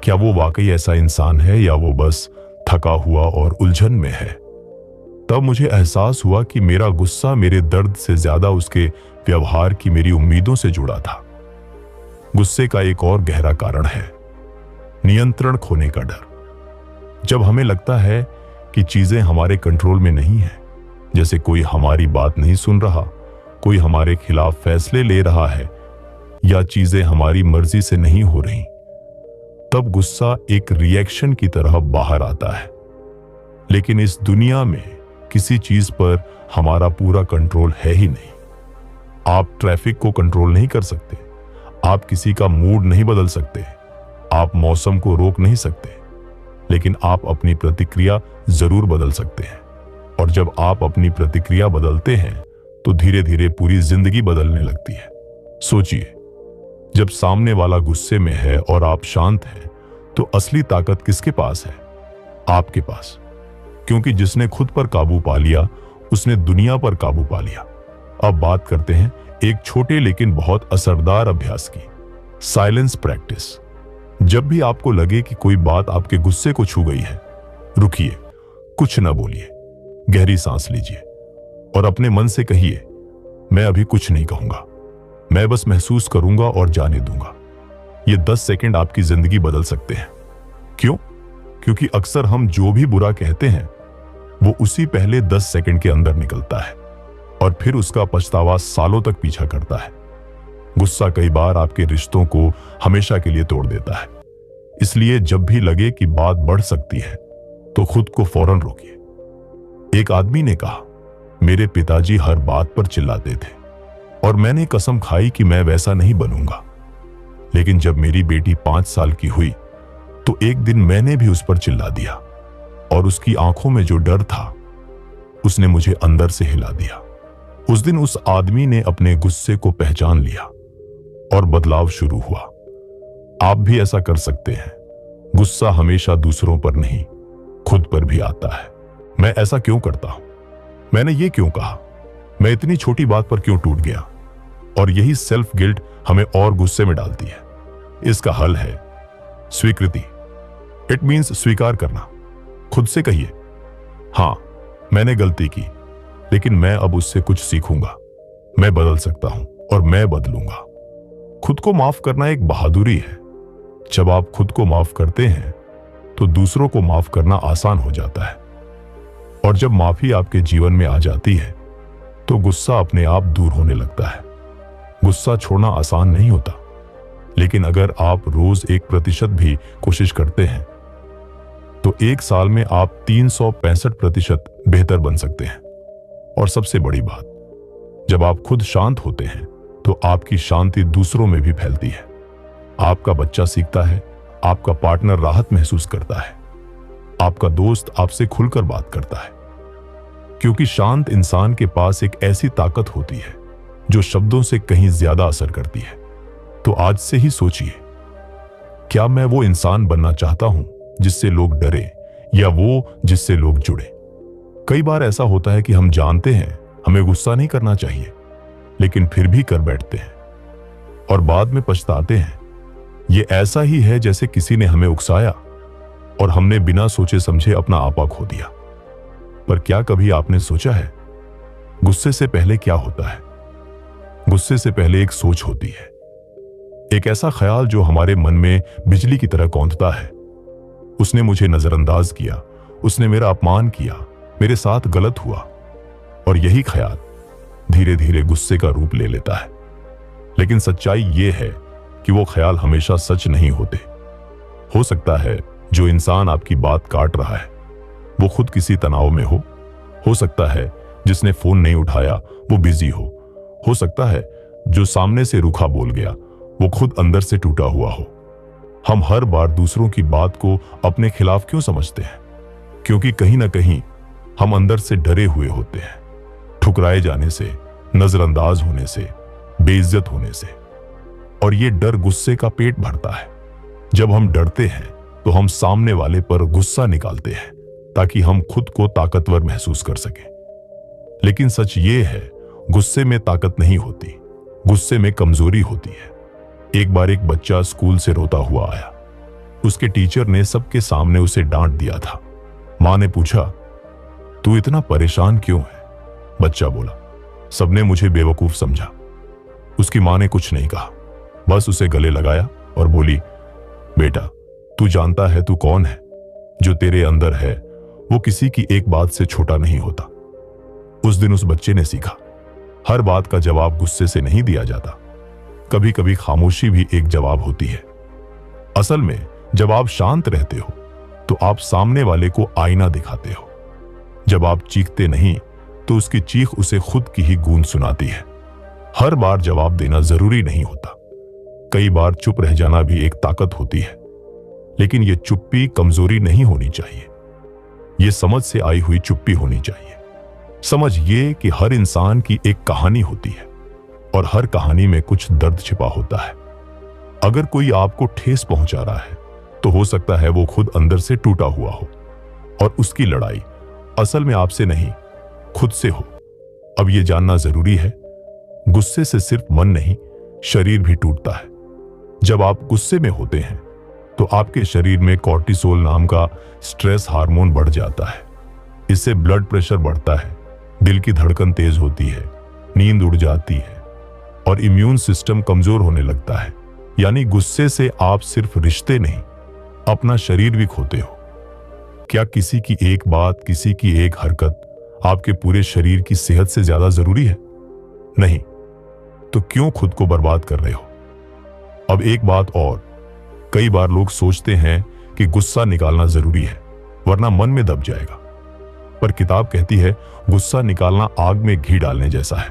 क्या वो वाकई ऐसा इंसान है या वो बस थका हुआ और उलझन में है, तब मुझे एहसास हुआ कि मेरा गुस्सा मेरे दर्द से ज्यादा उसके व्यवहार की मेरी उम्मीदों से जुड़ा था। गुस्से का एक और गहरा कारण है नियंत्रण खोने का डर। जब हमें लगता है कि चीजें हमारे कंट्रोल में नहीं है, जैसे कोई हमारी बात नहीं सुन रहा, कोई हमारे खिलाफ फैसले ले रहा है या चीजें हमारी मर्जी से नहीं हो रही, तब गुस्सा एक रिएक्शन की तरह बाहर आता है। लेकिन इस दुनिया में किसी चीज पर हमारा पूरा कंट्रोल है ही नहीं। आप ट्रैफिक को कंट्रोल नहीं कर सकते, आप किसी का मूड नहीं बदल सकते, आप मौसम को रोक नहीं सकते, लेकिन आप अपनी प्रतिक्रिया जरूर बदल सकते हैं। और जब आप अपनी प्रतिक्रिया बदलते हैं तो धीरे धीरे पूरी जिंदगी बदलने लगती है। सोचिए, जब सामने वाला गुस्से में है और आप शांत हैं, तो असली ताकत किसके पास है? आपके पास। क्योंकि जिसने खुद पर काबू पा लिया उसने दुनिया पर काबू पा लिया। अब बात करते हैं एक छोटे लेकिन बहुत असरदार अभ्यास की, साइलेंस प्रैक्टिस। जब भी आपको लगे कि कोई बात आपके गुस्से को छू गई है, रुकिए, कुछ न बोलिए, गहरी सांस लीजिए और अपने मन से कहिए, मैं अभी कुछ नहीं कहूंगा, मैं बस महसूस करूंगा और जाने दूंगा। ये 10 सेकंड आपकी जिंदगी बदल सकते हैं। क्यों? क्योंकि अक्सर हम जो भी बुरा कहते हैं वो उसी पहले 10 सेकंड के अंदर निकलता है और फिर उसका पछतावा सालों तक पीछा करता है। गुस्सा कई बार आपके रिश्तों को हमेशा के लिए तोड़ देता है। इसलिए जब भी लगे कि बात बढ़ सकती है तो खुद को फौरन रोकिए। एक आदमी ने कहा, मेरे पिताजी हर बात पर चिल्लाते थे और मैंने कसम खाई कि मैं वैसा नहीं बनूंगा। लेकिन जब मेरी बेटी 5 साल की हुई तो एक दिन मैंने भी उस पर चिल्ला दिया और उसकी आंखों में जो डर था उसने मुझे अंदर से हिला दिया। उस दिन उस आदमी ने अपने गुस्से को पहचान लिया और बदलाव शुरू हुआ। आप भी ऐसा कर सकते हैं। गुस्सा हमेशा दूसरों पर नहीं, खुद पर भी आता है। मैं ऐसा क्यों करता हूं? मैंने ये क्यों कहा? मैं इतनी छोटी बात पर क्यों टूट गया? और यही सेल्फ गिल्ट हमें और गुस्से में डालती है। इसका हल है स्वीकृति। इट मीन्स स्वीकार करना। खुद से कहिए, हां, मैंने गलती की, लेकिन मैं अब उससे कुछ सीखूंगा। मैं बदल सकता हूं और मैं बदलूंगा। खुद को माफ करना एक बहादुरी है। जब आप खुद को माफ करते हैं तो दूसरों को माफ करना आसान हो जाता है। और जब माफी आपके जीवन में आ जाती है तो गुस्सा अपने आप दूर होने लगता है। गुस्सा छोड़ना आसान नहीं होता, लेकिन अगर आप रोज 1% भी कोशिश करते हैं तो 1 साल में आप 365% बेहतर बन सकते हैं। और सबसे बड़ी बात, जब आप खुद शांत होते हैं तो आपकी शांति दूसरों में भी फैलती है। आपका बच्चा सीखता है, आपका पार्टनर राहत महसूस करता है, आपका दोस्त आपसे खुलकर बात करता है। क्योंकि शांत इंसान के पास एक ऐसी ताकत होती है जो शब्दों से कहीं ज्यादा असर करती है। तो आज से ही सोचिए, क्या मैं वो इंसान बनना चाहता हूं जिससे लोग डरे या वो जिससे लोग जुड़े। कई बार ऐसा होता है कि हम जानते हैं हमें गुस्सा नहीं करना चाहिए, लेकिन फिर भी कर बैठते हैं और बाद में पछताते हैं। ये ऐसा ही है जैसे किसी ने हमें उकसाया और हमने बिना सोचे समझे अपना आपा खो दिया। पर क्या कभी आपने सोचा है गुस्से से पहले क्या होता है? गुस्से से पहले एक सोच होती है, एक ऐसा ख्याल जो हमारे मन में बिजली की तरह कौंधता है। उसने मुझे नजरअंदाज किया, उसने मेरा अपमान किया, मेरे साथ गलत हुआ। और यही ख्याल धीरे धीरे गुस्से का रूप ले लेता है। लेकिन सच्चाई यह है कि वो ख्याल हमेशा सच नहीं होते। हो सकता है जो इंसान आपकी बात काट रहा है वो खुद किसी तनाव में हो सकता है जिसने फोन नहीं उठाया वो बिजी हो सकता है जो सामने से रूखा बोल गया वो खुद अंदर से टूटा हुआ हो। हम हर बार दूसरों की बात को अपने खिलाफ क्यों समझते हैं? क्योंकि कहीं ना कहीं हम अंदर से डरे हुए होते हैं, ठुकराए जाने से, नजरअंदाज होने से, बेइज्जत होने से। और ये डर गुस्से का पेट भरता है। जब हम डरते हैं तो हम सामने वाले पर गुस्सा निकालते हैं ताकि हम खुद को ताकतवर महसूस कर सकें। लेकिन सच ये है, गुस्से में ताकत नहीं होती, गुस्से में कमजोरी होती है। एक बार एक बच्चा स्कूल से रोता हुआ आया। उसके टीचर ने सबके सामने उसे डांट दिया था। मां ने पूछा, तू इतना परेशान क्यों है? बच्चा बोला, सबने मुझे बेवकूफ समझा। उसकी मां ने कुछ नहीं कहा, बस उसे गले लगाया और बोली, बेटा तू जानता है तू कौन है? जो तेरे अंदर है वो किसी की एक बात से छोटा नहीं होता। उस दिन उस बच्चे ने सीखा, हर बात का जवाब गुस्से से नहीं दिया जाता। कभी कभी खामोशी भी एक जवाब होती है। असल में जब आप शांत रहते हो तो आप सामने वाले को आईना दिखाते हो। जब आप चीखते नहीं तो उसकी चीख उसे खुद की ही गूंज सुनाती है। हर बार जवाब देना जरूरी नहीं होता। कई बार चुप रह जाना भी एक ताकत होती है। लेकिन यह चुप्पी कमजोरी नहीं होनी चाहिए, यह समझ से आई हुई चुप्पी होनी चाहिए। समझ ये कि हर इंसान की एक कहानी होती है और हर कहानी में कुछ दर्द छिपा होता है। अगर कोई आपको ठेस पहुंचा रहा है तो हो सकता है वो खुद अंदर से टूटा हुआ हो और उसकी लड़ाई असल में आपसे नहीं, खुद से हो। अब यह जानना जरूरी है, गुस्से से सिर्फ मन नहीं, शरीर भी टूटता है। जब आप गुस्से में होते हैं तो आपके शरीर में कॉर्टिसोल नाम का स्ट्रेस हार्मोन बढ़ जाता है। इससे ब्लड प्रेशर बढ़ता है, दिल की धड़कन तेज होती है, नींद उड़ जाती है और इम्यून सिस्टम कमजोर होने लगता है। यानी गुस्से से आप सिर्फ रिश्ते नहीं, अपना शरीर भी खोते हो। क्या किसी की एक बात, किसी की एक हरकत आपके पूरे शरीर की सेहत से ज्यादा जरूरी है? नहीं। तो क्यों खुद को बर्बाद कर रहे हो? अब एक बात और, कई बार लोग सोचते हैं कि गुस्सा निकालना जरूरी है वरना मन में दब जाएगा। पर किताब कहती है गुस्सा निकालना आग में घी डालने जैसा है।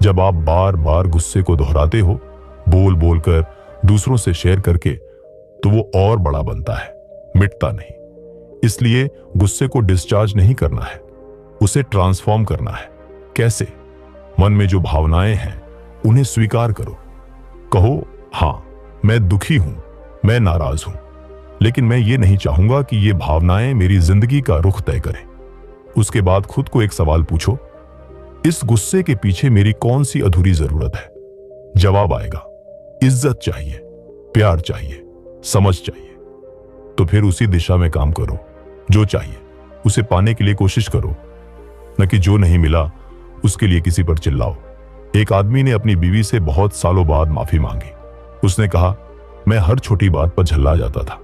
जब आप बार बार गुस्से को दोहराते हो, बोल बोल कर, दूसरों से शेयर करके, तो वो और बड़ा बनता है, मिटता नहीं। इसलिए गुस्से को डिस्चार्ज नहीं करना है, उसे ट्रांसफॉर्म करना है। कैसे? मन में जो भावनाएं हैं उन्हें स्वीकार करो। कहो, हां मैं दुखी हूं, मैं नाराज हूं, लेकिन मैं ये नहीं चाहूंगा कि ये भावनाएं मेरी जिंदगी का रुख तय करें। उसके बाद खुद को एक सवाल पूछो, इस गुस्से के पीछे मेरी कौन सी अधूरी जरूरत है? जवाब आएगा, इज्जत चाहिए, प्यार चाहिए, समझ चाहिए। तो फिर उसी दिशा में काम करो। जो चाहिए उसे पाने के लिए कोशिश करो, न कि जो नहीं मिला उसके लिए किसी पर चिल्लाओ। एक आदमी ने अपनी बीवी से बहुत सालों बाद माफी मांगी। उसने कहा, मैं हर छोटी बात पर झल्ला जाता था,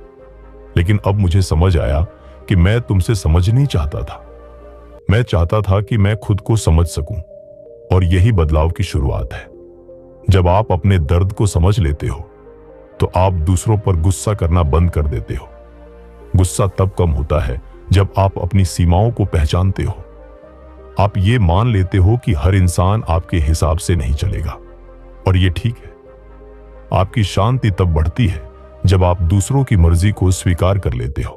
लेकिन अब मुझे समझ आया कि मैं तुमसे समझ नहीं चाहता था। मैं चाहता था कि मैं खुद को समझ सकूं। और यही बदलाव की शुरुआत है। जब आप अपने दर्द को समझ लेते हो तो आप दूसरों पर गुस्सा करना बंद कर देते हो। गुस्सा तब कम होता है जब आप अपनी सीमाओं को पहचानते हो। आप ये मान लेते हो कि हर इंसान आपके हिसाब से नहीं चलेगा, और ये ठीक है। आपकी शांति तब बढ़ती है जब आप दूसरों की मर्जी को स्वीकार कर लेते हो।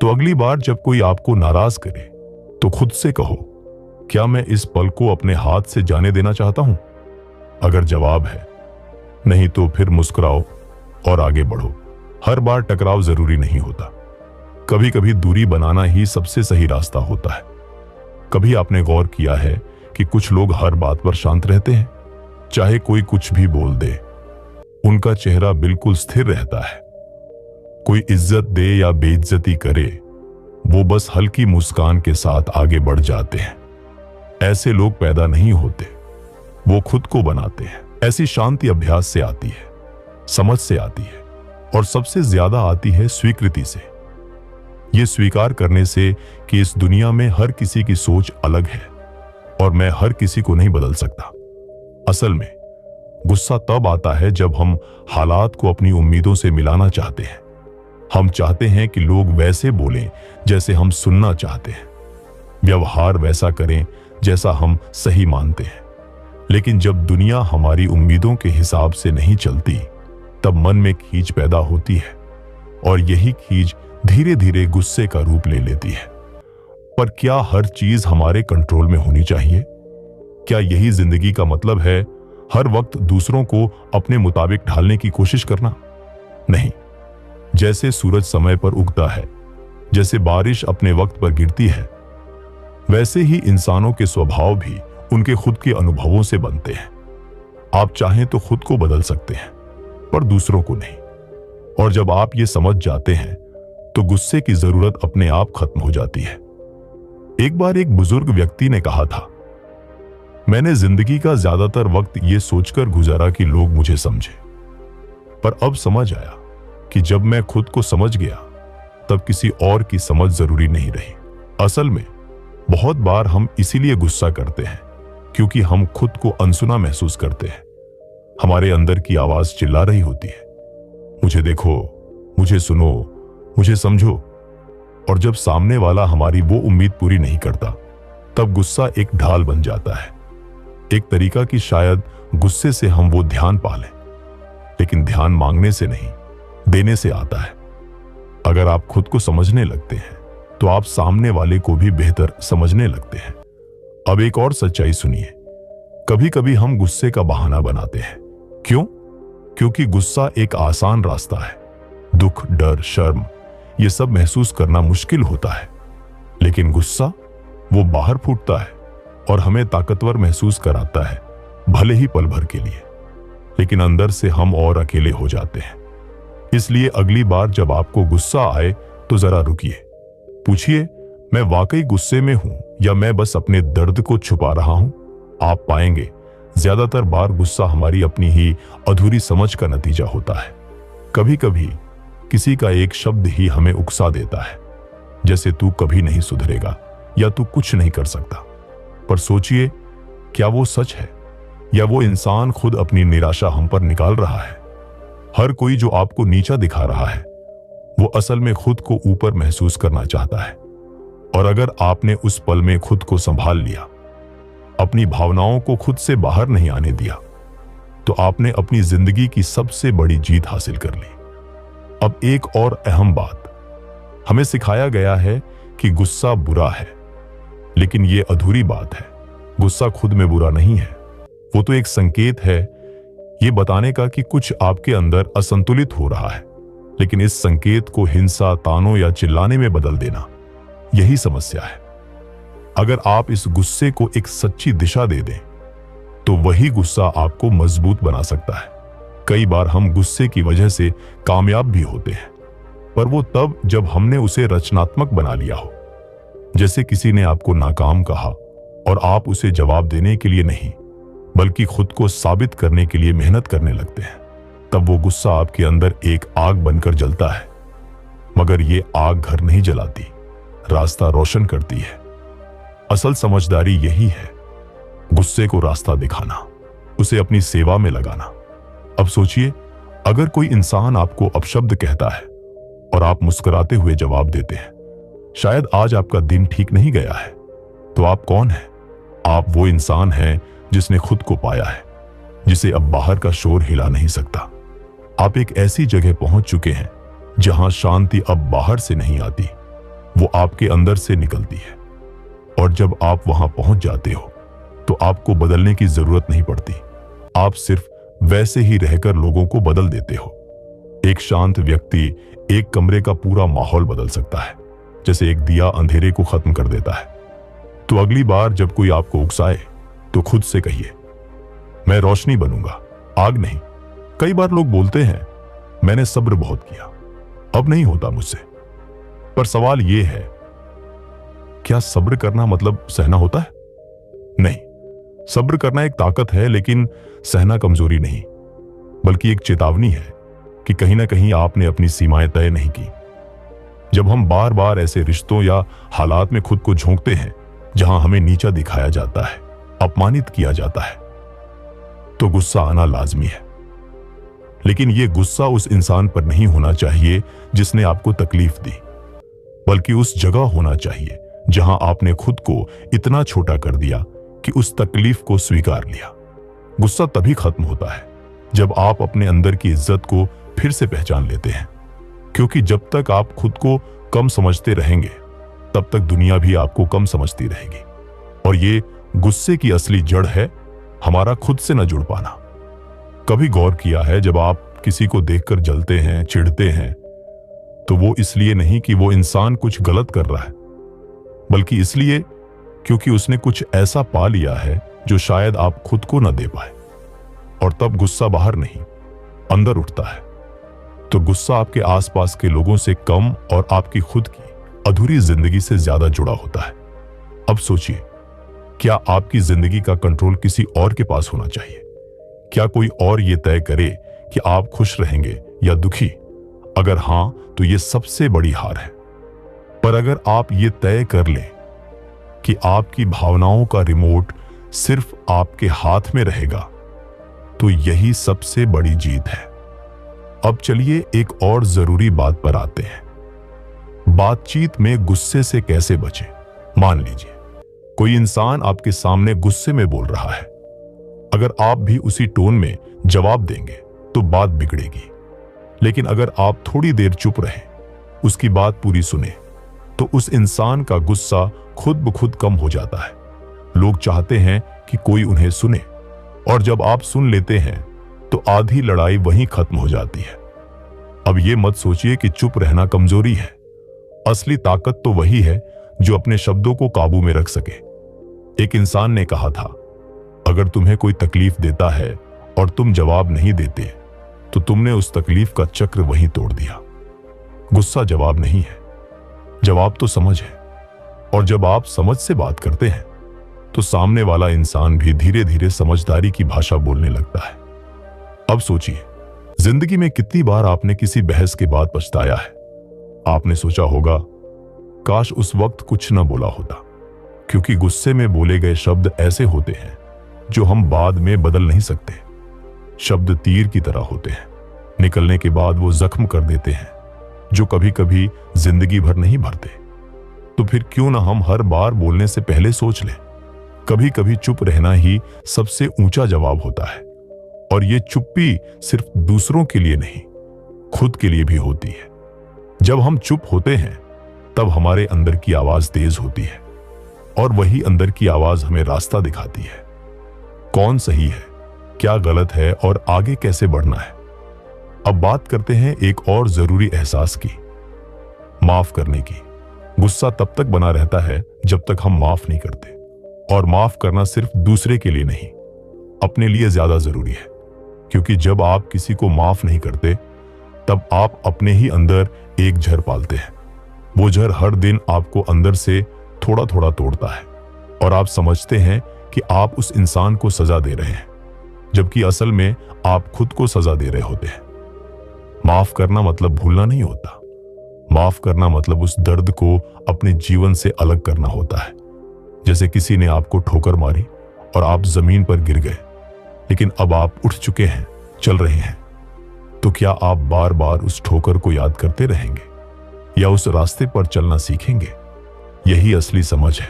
तो अगली बार जब कोई आपको नाराज करे तो खुद से कहो, क्या मैं इस पल को अपने हाथ से जाने देना चाहता हूं? अगर जवाब है नहीं तो फिर मुस्कुराओ और आगे बढ़ो। हर बार टकराव जरूरी नहीं होता, कभी कभी दूरी बनाना ही सबसे सही रास्ता होता है। कभी आपने गौर किया है कि कुछ लोग हर बात पर शांत रहते हैं, चाहे कोई कुछ भी बोल दे, उनका चेहरा बिल्कुल स्थिर रहता है। कोई इज्जत दे या बेइज्जती करे, वो बस हल्की मुस्कान के साथ आगे बढ़ जाते हैं। ऐसे लोग पैदा नहीं होते, वो खुद को बनाते हैं। ऐसी शांति अभ्यास से आती है, समझ से आती है, और सबसे ज्यादा आती है स्वीकृति से। ये स्वीकार करने से कि इस दुनिया में हर किसी की सोच अलग है और मैं हर किसी को नहीं बदल सकता। असल में गुस्सा तब आता है जब हम हालात को अपनी उम्मीदों से मिलाना चाहते हैं। हम चाहते हैं कि लोग वैसे बोलें जैसे हम सुनना चाहते हैं, व्यवहार वैसा करें जैसा हम सही मानते हैं। लेकिन जब दुनिया हमारी उम्मीदों के हिसाब से नहीं चलती, तब मन में खींच पैदा होती है, और यही खींच धीरे धीरे गुस्से का रूप ले लेती है। पर क्या हर चीज हमारे कंट्रोल में होनी चाहिए? क्या यही जिंदगी का मतलब है, हर वक्त दूसरों को अपने मुताबिक ढालने की कोशिश करना? नहीं। जैसे सूरज समय पर उगता है, जैसे बारिश अपने वक्त पर गिरती है, वैसे ही इंसानों के स्वभाव भी उनके खुद के अनुभवों से बनते हैं। आप चाहें तो खुद को बदल सकते हैं, पर दूसरों को नहीं। और जब आप ये समझ जाते हैं तो गुस्से की जरूरत अपने आप खत्म हो जाती है। एक बार एक बुजुर्ग व्यक्ति ने कहा था, मैंने जिंदगी का ज्यादातर वक्त ये सोचकर गुजारा कि लोग मुझे समझे, पर अब समझ आया कि जब मैं खुद को समझ गया तब किसी और की समझ जरूरी नहीं रही। असल में बहुत बार हम इसीलिए गुस्सा करते हैं क्योंकि हम खुद को अनसुना महसूस करते हैं। हमारे अंदर की आवाज चिल्ला रही होती है, मुझे देखो, मुझे सुनो, मुझे समझो। और जब सामने वाला हमारी वो उम्मीद पूरी नहीं करता, तब गुस्सा एक ढाल बन जाता है। एक तरीका कि शायद गुस्से से हम वो ध्यान पा लें, लेकिन ध्यान मांगने से नहीं, देने से आता है। अगर आप खुद को समझने लगते हैं तो आप सामने वाले को भी बेहतर समझने लगते हैं। अब एक और सच्चाई सुनिए, कभी कभी हम गुस्से का बहाना बनाते हैं। क्यों? क्योंकि गुस्सा एक आसान रास्ता है। दुख, डर, शर्म, ये सब महसूस करना मुश्किल होता है, लेकिन गुस्सा वो बाहर फूटता है और हमें ताकतवर महसूस कराता है, भले ही पल भर के लिए, लेकिन अंदर से हम और अकेले हो जाते हैं। इसलिए अगली बार जब आपको गुस्सा आए तो जरा रुकिए, पूछिए, मैं वाकई गुस्से में हूं या मैं बस अपने दर्द को छुपा रहा हूं? आप पाएंगे ज्यादातर बार गुस्सा हमारी अपनी ही अधूरी समझ का नतीजा होता है। कभी कभी किसी का एक शब्द ही हमें उकसा देता है, जैसे तू कभी नहीं सुधरेगा या तू कुछ नहीं कर सकता। पर सोचिए, क्या वो सच है या वो इंसान खुद अपनी निराशा हम पर निकाल रहा है? हर कोई जो आपको नीचा दिखा रहा है, वो असल में खुद को ऊपर महसूस करना चाहता है। और अगर आपने उस पल में खुद को संभाल लिया, अपनी भावनाओं को खुद से बाहर नहीं आने दिया, तो आपने अपनी जिंदगी की सबसे बड़ी जीत हासिल कर ली। अब एक और अहम बात, हमें सिखाया गया है कि गुस्सा बुरा है, लेकिन यह अधूरी बात है। गुस्सा खुद में बुरा नहीं है, वो तो एक संकेत है ये बताने का कि कुछ आपके अंदर असंतुलित हो रहा है। लेकिन इस संकेत को हिंसा, तानों या चिल्लाने में बदल देना, यही समस्या है। अगर आप इस गुस्से को एक सच्ची दिशा दे दें, तो वही गुस्सा आपको मजबूत बना सकता है। कई बार हम गुस्से की वजह से कामयाब भी होते हैं, पर वो तब जब हमने उसे रचनात्मक बना लिया हो। जैसे किसी ने आपको नाकाम कहा और आप उसे जवाब देने के लिए नहीं, बल्कि खुद को साबित करने के लिए मेहनत करने लगते हैं, तब वो गुस्सा आपके अंदर एक आग बनकर जलता है। मगर ये आग घर नहीं जलाती, रास्ता रोशन करती है। असल समझदारी यही है, गुस्से को रास्ता दिखाना, उसे अपनी सेवा में लगाना। अब सोचिए, अगर कोई इंसान आपको अपशब्द कहता है और आप मुस्कुराते हुए जवाब देते हैं, शायद आज आपका दिन ठीक नहीं गया है, तो आप कौन हैं? आप वो इंसान हैं जिसने खुद को पाया है, जिसे अब बाहर का शोर हिला नहीं सकता। आप एक ऐसी जगह पहुंच चुके हैं जहां शांति अब बाहर से नहीं आती, वो आपके अंदर से निकलती है। और जब आप वहां पहुंच जाते हो, तो आपको बदलने की जरूरत नहीं पड़ती। आप सिर्फ वैसे ही रहकर लोगों को बदल देते हो। एक शांत व्यक्ति एक कमरे का पूरा माहौल बदल सकता है, जैसे एक दिया अंधेरे को खत्म कर देता है। तो अगली बार जब कोई आपको उकसाए तो खुद से कहिए, मैं रोशनी बनूंगा, आग नहीं। कई बार लोग बोलते हैं, मैंने सब्र बहुत किया, अब नहीं होता मुझसे। पर सवाल यह है, क्या सब्र करना मतलब सहना होता है? नहीं, सब्र करना एक ताकत है, लेकिन सहना कमजोरी नहीं, बल्कि एक चेतावनी है कि कहीं ना कहीं आपने अपनी सीमाएं तय नहीं की। जब हम बार बार ऐसे रिश्तों या हालात में खुद को झोंकते हैं जहां हमें नीचा दिखाया जाता है, अपमानित किया जाता है, तो गुस्सा आना लाजमी है। लेकिन यह गुस्सा उस इंसान पर नहीं होना चाहिए जिसने आपको तकलीफ दी, बल्कि उस जगह होना चाहिए जहां आपने खुद को इतना छोटा कर दिया कि उस तकलीफ को स्वीकार लिया। गुस्सा तभी खत्म होता है जब आप अपने अंदर की इज्जत को फिर से पहचान लेते हैं, क्योंकि जब तक आप खुद को कम समझते रहेंगे तब तक दुनिया भी आपको कम समझती रहेगी। और ये गुस्से की असली जड़ है हमारा खुद से न जुड़ पाना। कभी गौर किया है, जब आप किसी को देखकर जलते हैं, चिढ़ते हैं, तो वो इसलिए नहीं कि वो इंसान कुछ गलत कर रहा है, बल्कि इसलिए क्योंकि उसने कुछ ऐसा पा लिया है जो शायद आप खुद को न दे पाए। और तब गुस्सा बाहर नहीं, अंदर उठता है। तो गुस्सा आपके आसपास के लोगों से कम और आपकी खुद की अधूरी जिंदगी से ज्यादा जुड़ा होता है। अब सोचिए, क्या आपकी जिंदगी का कंट्रोल किसी और के पास होना चाहिए? क्या कोई और ये तय करे कि आप खुश रहेंगे या दुखी? अगर हां, तो ये सबसे बड़ी हार है। पर अगर आप ये तय कर लें कि आपकी भावनाओं का रिमोट सिर्फ आपके हाथ में रहेगा, तो यही सबसे बड़ी जीत है। अब चलिए एक और जरूरी बात पर आते हैं, बातचीत में गुस्से से कैसे बचें। मान लीजिए कोई इंसान आपके सामने गुस्से में बोल रहा है, अगर आप भी उसी टोन में जवाब देंगे तो बात बिगड़ेगी। लेकिन अगर आप थोड़ी देर चुप रहें, उसकी बात पूरी सुने, तो उस इंसान का गुस्सा खुद ब खुद कम हो जाता है। लोग चाहते हैं कि कोई उन्हें सुने, और जब आप सुन लेते हैं तो आधी लड़ाई वहीं खत्म हो जाती है। अब ये मत सोचिए कि चुप रहना कमजोरी है। असली ताकत तो वही है जो अपने शब्दों को काबू में रख सके। एक इंसान ने कहा था, अगर तुम्हें कोई तकलीफ देता है और तुम जवाब नहीं देते, तो तुमने उस तकलीफ का चक्र वहीं तोड़ दिया। गुस्सा जवाब नहीं है, जवाब तो समझ है। और जब आप समझ से बात करते हैं तो सामने वाला इंसान भी धीरे धीरे समझदारी की भाषा बोलने लगता है। अब सोचिए, जिंदगी में कितनी बार आपने किसी बहस के बाद पछताया है। आपने सोचा होगा, काश उस वक्त कुछ न बोला होता, क्योंकि गुस्से में बोले गए शब्द ऐसे होते हैं जो हम बाद में बदल नहीं सकते। शब्द तीर की तरह होते हैं, निकलने के बाद वो जख्म कर देते हैं जो कभी कभी जिंदगी भर नहीं भरते। तो फिर क्यों ना हम हर बार बोलने से पहले सोच लें। कभी कभी चुप रहना ही सबसे ऊंचा जवाब होता है। और ये चुप्पी सिर्फ दूसरों के लिए नहीं, खुद के लिए भी होती है। जब हम चुप होते हैं तब हमारे अंदर की आवाज तेज होती है, और वही अंदर की आवाज हमें रास्ता दिखाती है। कौन सही है, क्या गलत है, और आगे कैसे बढ़ना है। अब बात करते हैं एक और जरूरी एहसास की, माफ करने की। गुस्सा तब तक बना रहता है जब तक हम माफ नहीं करते। और माफ करना सिर्फ दूसरे के लिए नहीं, अपने लिए ज्यादा जरूरी है। क्योंकि जब आप किसी को माफ नहीं करते, तब आप अपने ही अंदर एक जहर पालते हैं। वो जहर हर दिन आपको अंदर से थोड़ा थोड़ा तोड़ता है, और आप समझते हैं कि आप उस इंसान को सजा दे रहे हैं, जबकि असल में आप खुद को सजा दे रहे होते हैं। माफ करना मतलब भूलना नहीं होता। माफ करना मतलब उस दर्द को अपने जीवन से अलग करना होता है। जैसे किसी ने आपको ठोकर मारी और आप जमीन पर गिर गए, लेकिन अब आप उठ चुके हैं, चल रहे हैं। तो क्या आप बार बार उस ठोकर को याद करते रहेंगे, या उस रास्ते पर चलना सीखेंगे? यही असली समझ है।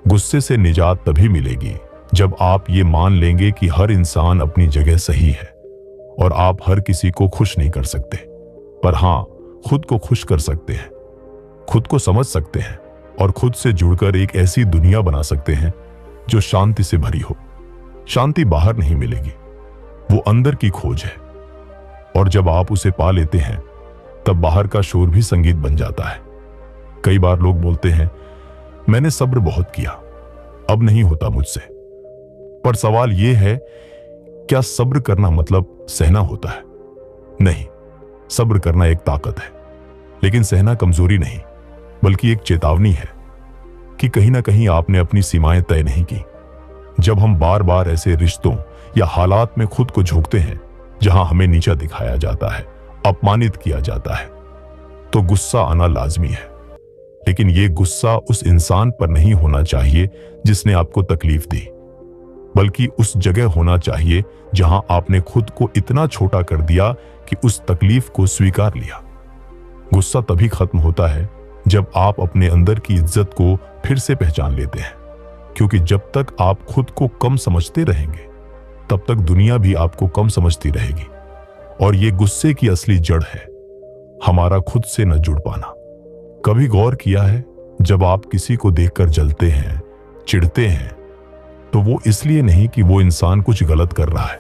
गुस्से से निजात तभी मिलेगी जब आप ये मान लेंगे कि हर इंसान अपनी जगह सही है, और आप हर किसी को खुश नहीं कर सकते, पर हां, खुद को खुश कर सकते हैं। खुद को समझ सकते हैं और खुद से जुड़कर एक ऐसी दुनिया बना सकते हैं जो शांति से भरी हो। शांति बाहर नहीं मिलेगी, वो अंदर की खोज है। और जब आप उसे पा लेते हैं तब बाहर का शोर भी संगीत बन जाता है। कई बार लोग बोलते हैं, मैंने सब्र बहुत किया, अब नहीं होता मुझसे। पर सवाल यह है, क्या सब्र करना मतलब सहना होता है? नहीं, सब्र करना एक ताकत है, लेकिन सहना कमजोरी नहीं, बल्कि एक चेतावनी है कि कहीं ना कहीं आपने अपनी सीमाएं तय नहीं की। जब हम बार बार ऐसे रिश्तों या हालात में खुद को झोंकते हैं जहां हमें नीचा दिखाया जाता है, अपमानित किया जाता है, तो गुस्सा आना लाजमी है। लेकिन यह गुस्सा उस इंसान पर नहीं होना चाहिए जिसने आपको तकलीफ दी, बल्कि उस जगह होना चाहिए जहां आपने खुद को इतना छोटा कर दिया कि उस तकलीफ को स्वीकार लिया। गुस्सा तभी खत्म होता है जब आप अपने अंदर की इज्जत को फिर से पहचान लेते हैं, क्योंकि जब तक आप खुद को कम समझते रहेंगे तब तक दुनिया भी आपको कम समझती रहेगी। और ये गुस्से की असली जड़ है हमारा खुद से न जुड़ पाना। कभी गौर किया है, जब आप किसी को देखकर जलते हैं, चिढ़ते हैं, तो वो इसलिए नहीं कि वो इंसान कुछ गलत कर रहा है,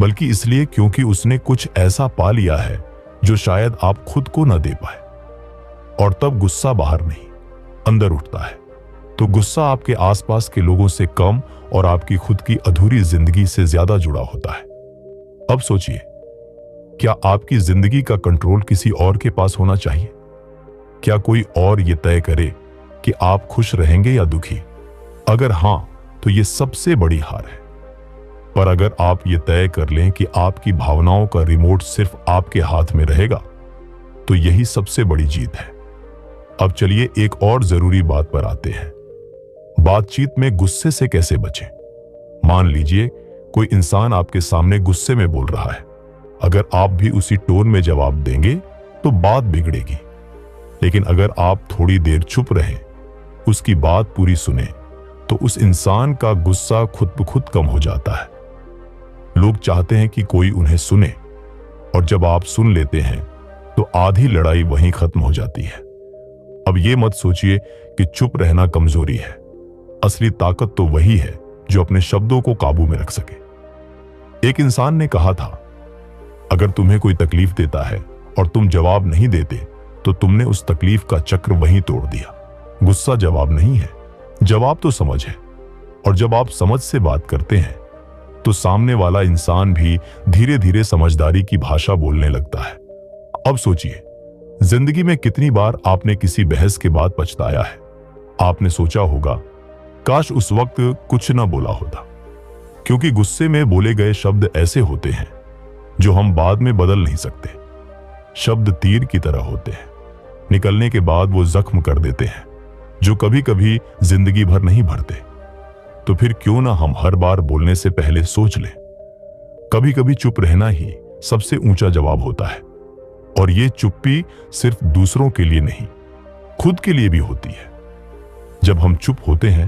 बल्कि इसलिए क्योंकि उसने कुछ ऐसा पा लिया है जो शायद आप खुद को न दे पाए। और तब गुस्सा बाहर नहीं, अंदर उठता है। तो गुस्सा आपके आसपास के लोगों से कम और आपकी खुद की अधूरी जिंदगी से ज्यादा जुड़ा होता है। अब सोचिए, क्या आपकी जिंदगी का कंट्रोल किसी और के पास होना चाहिए? क्या कोई और ये तय करे कि आप खुश रहेंगे या दुखी? अगर हां, तो ये सबसे बड़ी हार है। पर अगर आप ये तय कर लें कि आपकी भावनाओं का रिमोट सिर्फ आपके हाथ में रहेगा, तो यही सबसे बड़ी जीत है। अब चलिए एक और जरूरी बात पर आते हैं, बातचीत में गुस्से से कैसे बचें। मान लीजिए कोई इंसान आपके सामने गुस्से में बोल रहा है, अगर आप भी उसी टोन में जवाब देंगे तो बात बिगड़ेगी। लेकिन अगर आप थोड़ी देर चुप रहें, उसकी बात पूरी सुने, तो उस इंसान का गुस्सा खुद ब खुद कम हो जाता है। लोग चाहते हैं कि कोई उन्हें सुने, और जब आप सुन लेते हैं तो आधी लड़ाई वहीं खत्म हो जाती है। अब ये मत सोचिए कि चुप रहना कमजोरी है। असली ताकत तो वही है जो अपने शब्दों को काबू में रख सके। एक इंसान ने कहा था, अगर तुम्हें कोई तकलीफ देता है और तुम जवाब नहीं देते, तो तुमने उस तकलीफ का चक्र वहीं तोड़ दिया। गुस्सा जवाब नहीं है, जवाब तो समझ है। और जब आप समझ से बात करते हैं, तो सामने वाला इंसान भी धीरे धीरे समझदारी की भाषा बोलने लगता है। अब सोचिए, जिंदगी में कितनी बार आपने किसी बहस के बाद पछताया है। आपने सोचा होगा, काश उस वक्त कुछ ना बोला होता, क्योंकि गुस्से में बोले गए शब्द ऐसे होते हैं जो हम बाद में बदल नहीं सकते। शब्द तीर की तरह होते हैं, निकलने के बाद वो जख्म कर देते हैं जो कभी कभी जिंदगी भर नहीं भरते। तो फिर क्यों ना हम हर बार बोलने से पहले सोच लें। कभी कभी चुप रहना ही सबसे ऊंचा जवाब होता है। और ये चुप्पी सिर्फ दूसरों के लिए नहीं, खुद के लिए भी होती है। जब हम चुप होते हैं,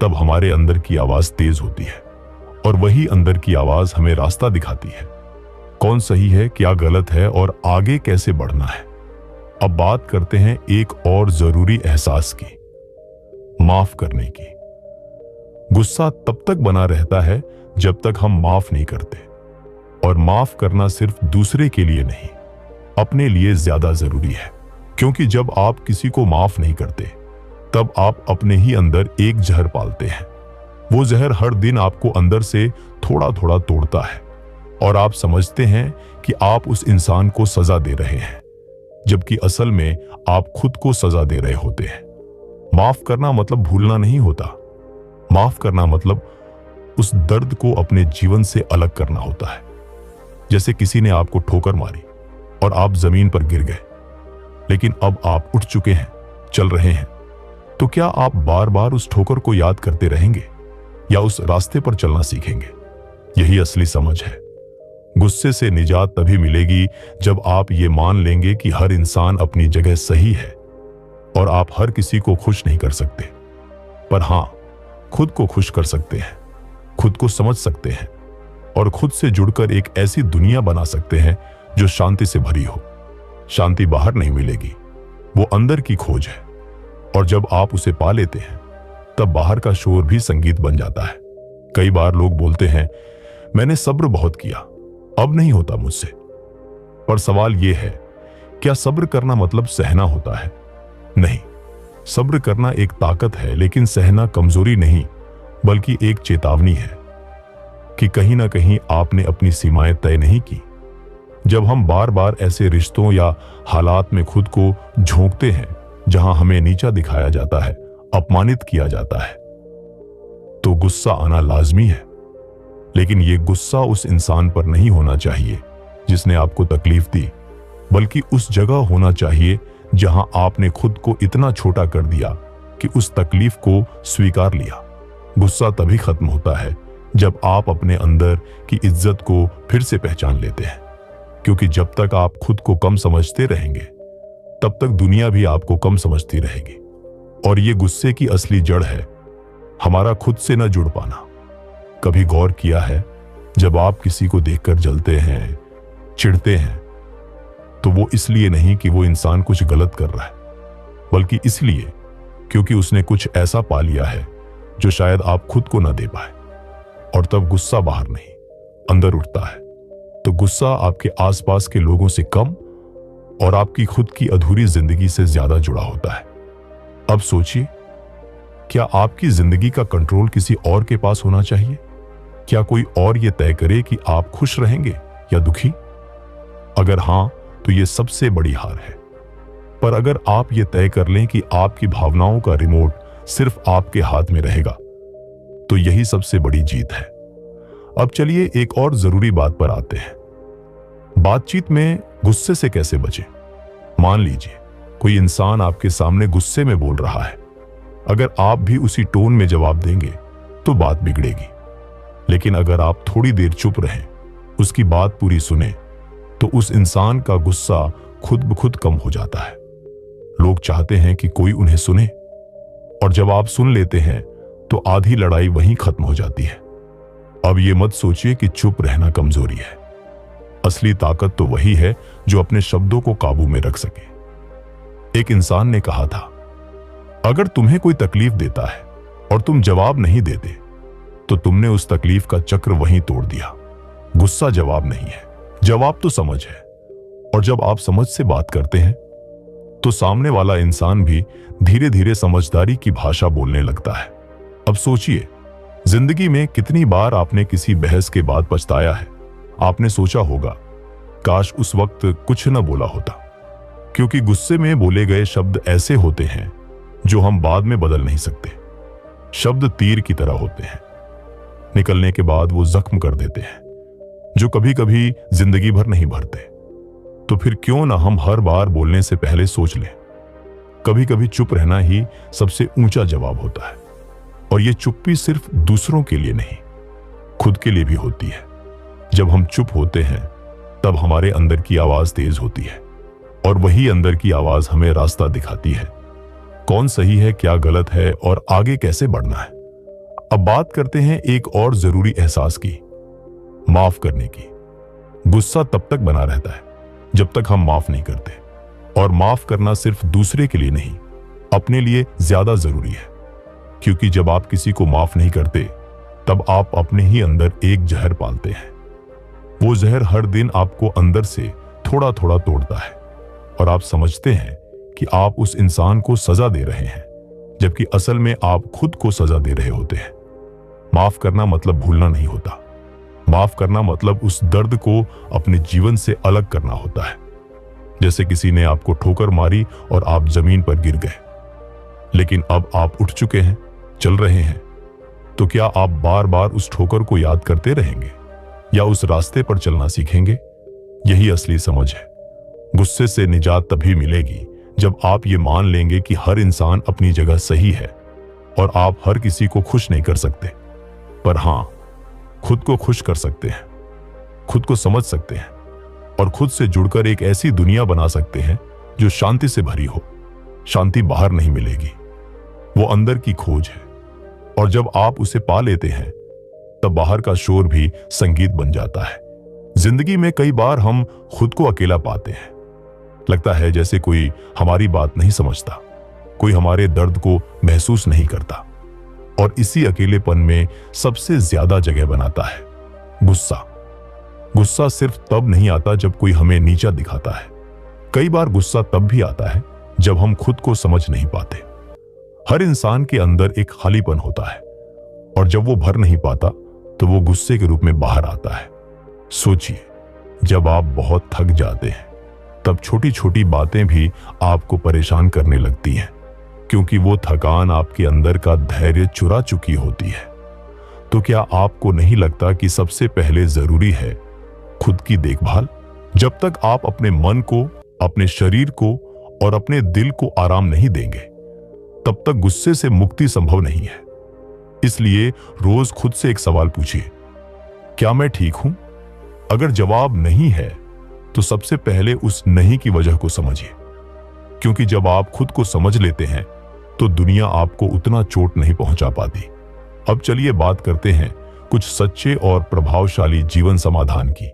तब हमारे अंदर की आवाज तेज होती है, और वही अंदर की आवाज हमें रास्ता दिखाती है, कौन सही है, क्या गलत है, और आगे कैसे बढ़ना है। अब बात करते हैं एक और जरूरी एहसास की, माफ करने की। गुस्सा तब तक बना रहता है जब तक हम माफ नहीं करते। और माफ करना सिर्फ दूसरे के लिए नहीं, अपने लिए ज्यादा जरूरी है। क्योंकि जब आप किसी को माफ नहीं करते, तब आप अपने ही अंदर एक जहर पालते हैं। वो जहर हर दिन आपको अंदर से थोड़ा थोड़ा तोड़ता है, और आप समझते हैं कि आप उस इंसान को सजा दे रहे हैं, जबकि असल में आप खुद को सजा दे रहे होते हैं। माफ करना मतलब भूलना नहीं होता। माफ करना मतलब उस दर्द को अपने जीवन से अलग करना होता है। जैसे किसी ने आपको ठोकर मारी और आप जमीन पर गिर गए, लेकिन अब आप उठ चुके हैं, चल रहे हैं। तो क्या आप बार बार उस ठोकर को याद करते रहेंगे या उस रास्ते पर चलना सीखेंगे? यही असली समझ है। गुस्से से निजात तभी मिलेगी जब आप ये मान लेंगे कि हर इंसान अपनी जगह सही है, और आप हर किसी को खुश नहीं कर सकते, पर हां, खुद को खुश कर सकते हैं, खुद को समझ सकते हैं, और खुद से जुड़कर एक ऐसी दुनिया बना सकते हैं जो शांति से भरी हो। शांति बाहर नहीं मिलेगी, वो अंदर की खोज है। और जब आप उसे पा लेते हैं, तब बाहर का शोर भी संगीत बन जाता है। कई बार लोग बोलते हैं, मैंने सब्र बहुत किया, अब नहीं होता मुझसे। पर सवाल यह है, क्या सब्र करना मतलब सहना होता है? नहीं, सब्र करना एक ताकत है, लेकिन सहना कमजोरी नहीं बल्कि एक चेतावनी है कि कहीं ना कहीं आपने अपनी सीमाएं तय नहीं की। जब हम बार बार ऐसे रिश्तों या हालात में खुद को झोंकते हैं जहां हमें नीचा दिखाया जाता है, अपमानित किया जाता है, तो गुस्सा आना लाजमी है। लेकिन यह गुस्सा उस इंसान पर नहीं होना चाहिए जिसने आपको तकलीफ दी, बल्कि उस जगह होना चाहिए जहां आपने खुद को इतना छोटा कर दिया कि उस तकलीफ को स्वीकार लिया। गुस्सा तभी खत्म होता है जब आप अपने अंदर की इज्जत को फिर से पहचान लेते हैं, क्योंकि जब तक आप खुद को कम समझते रहेंगे तब तक दुनिया भी आपको कम समझती रहेगी। और ये गुस्से की असली जड़ है हमारा खुद से न जुड़ पाना। कभी गौर किया है, जब आप किसी को देखकर जलते हैं, चिढ़ते हैं, तो वो इसलिए नहीं कि वो इंसान कुछ गलत कर रहा है, बल्कि इसलिए क्योंकि उसने कुछ ऐसा पा लिया है जो शायद आप खुद को न दे पाए। और तब गुस्सा बाहर नहीं, अंदर उठता है। तो गुस्सा आपके आसपास के लोगों से कम और आपकी खुद की अधूरी जिंदगी से ज्यादा जुड़ा होता है। अब सोचिए, क्या आपकी जिंदगी का कंट्रोल किसी और के पास होना चाहिए? क्या कोई और ये तय करे कि आप खुश रहेंगे या दुखी? अगर हां, तो ये सबसे बड़ी हार है। पर अगर आप ये तय कर लें कि आपकी भावनाओं का रिमोट सिर्फ आपके हाथ में रहेगा, तो यही सबसे बड़ी जीत है। अब चलिए एक और जरूरी बात पर आते हैं। बातचीत में गुस्से से कैसे बचें? मान लीजिए कोई इंसान आपके सामने गुस्से में बोल रहा है। अगर आप भी उसी टोन में जवाब देंगे तो बात बिगड़ेगी। लेकिन अगर आप थोड़ी देर चुप रहें, उसकी बात पूरी सुने, तो उस इंसान का गुस्सा खुद ब खुद कम हो जाता है। लोग चाहते हैं कि कोई उन्हें सुने, और जब आप सुन लेते हैं तो आधी लड़ाई वहीं खत्म हो जाती है। अब ये मत सोचिए कि चुप रहना कमजोरी है। असली ताकत तो वही है जो अपने शब्दों को काबू में रख सके। एक इंसान ने कहा था, अगर तुम्हें कोई तकलीफ देता है और तुम जवाब नहीं देते, तो तुमने उस तकलीफ का चक्र वहीं तोड़ दिया। गुस्सा जवाब नहीं है, जवाब तो समझ है। और जब आप समझ से बात करते हैं, तो सामने वाला इंसान भी धीरे धीरे समझदारी की भाषा बोलने लगता है। अब सोचिए, जिंदगी में कितनी बार आपने किसी बहस के बाद पछताया है। आपने सोचा होगा, काश उस वक्त कुछ न बोला होता, क्योंकि गुस्से में बोले गए शब्द ऐसे होते हैं जो हम बाद में बदल नहीं सकते। शब्द तीर की तरह होते हैं, निकलने के बाद वो जख्म कर देते हैं जो कभी कभी जिंदगी भर नहीं भरते। तो फिर क्यों ना हम हर बार बोलने से पहले सोच लें। कभी कभी चुप रहना ही सबसे ऊंचा जवाब होता है। और ये चुप्पी सिर्फ दूसरों के लिए नहीं, खुद के लिए भी होती है। जब हम चुप होते हैं, तब हमारे अंदर की आवाज तेज होती है, और वही अंदर की आवाज हमें रास्ता दिखाती है, कौन सही है, क्या गलत है, और आगे कैसे बढ़ना है। अब बात करते हैं एक और जरूरी एहसास की, माफ करने की। गुस्सा तब तक बना रहता है जब तक हम माफ नहीं करते। और माफ करना सिर्फ दूसरे के लिए नहीं, अपने लिए ज्यादा जरूरी है। क्योंकि जब आप किसी को माफ नहीं करते, तब आप अपने ही अंदर एक जहर पालते हैं। वो जहर हर दिन आपको अंदर से थोड़ा थोड़ा तोड़ता है, और आप समझते हैं कि आप उस इंसान को सजा दे रहे हैं, जबकि असल में आप खुद को सजा दे रहे होते हैं। माफ करना मतलब भूलना नहीं होता। माफ करना मतलब उस दर्द को अपने जीवन से अलग करना होता है। जैसे किसी ने आपको ठोकर मारी और आप जमीन पर गिर गए, लेकिन अब आप उठ चुके हैं, चल रहे हैं। तो क्या आप बार बार उस ठोकर को याद करते रहेंगे या उस रास्ते पर चलना सीखेंगे? यही असली समझ है। गुस्से से निजात तभी मिलेगी जब आप ये मान लेंगे कि हर इंसान अपनी जगह सही है और आप हर किसी को खुश नहीं कर सकते, पर हां, खुद को खुश कर सकते हैं, खुद को समझ सकते हैं और खुद से जुड़कर एक ऐसी दुनिया बना सकते हैं जो शांति से भरी हो। शांति बाहर नहीं मिलेगी, वो अंदर की खोज है, और जब आप उसे पा लेते हैं, तब बाहर का शोर भी संगीत बन जाता है। जिंदगी में कई बार हम खुद को अकेला पाते हैं। लगता है जैसे कोई हमारी बात नहीं समझता, कोई हमारे दर्द को महसूस नहीं करता। और इसी अकेलेपन में सबसे ज्यादा जगह बनाता है गुस्सा। गुस्सा सिर्फ तब नहीं आता जब कोई हमें नीचा दिखाता है। कई बार गुस्सा तब भी आता है जब हम खुद को समझ नहीं पाते। हर इंसान के अंदर एक खालीपन होता है और जब वो भर नहीं पाता तो वो गुस्से के रूप में बाहर आता है। सोचिए, जब आप बहुत थक जाते हैं तब छोटी छोटी बातें भी आपको परेशान करने लगती हैं, क्योंकि वो थकान आपके अंदर का धैर्य चुरा चुकी होती है। तो क्या आपको नहीं लगता कि सबसे पहले जरूरी है खुद की देखभाल? जब तक आप अपने मन को, अपने शरीर को और अपने दिल को आराम नहीं देंगे, तब तक गुस्से से मुक्ति संभव नहीं है। इसलिए रोज खुद से एक सवाल पूछिए, क्या मैं ठीक हूं? अगर जवाब नहीं है तो सबसे पहले उस नहीं की वजह को समझिए, क्योंकि जब आप खुद को समझ लेते हैं तो दुनिया आपको उतना चोट नहीं पहुंचा पाती। अब चलिए बात करते हैं कुछ सच्चे और प्रभावशाली जीवन समाधान की,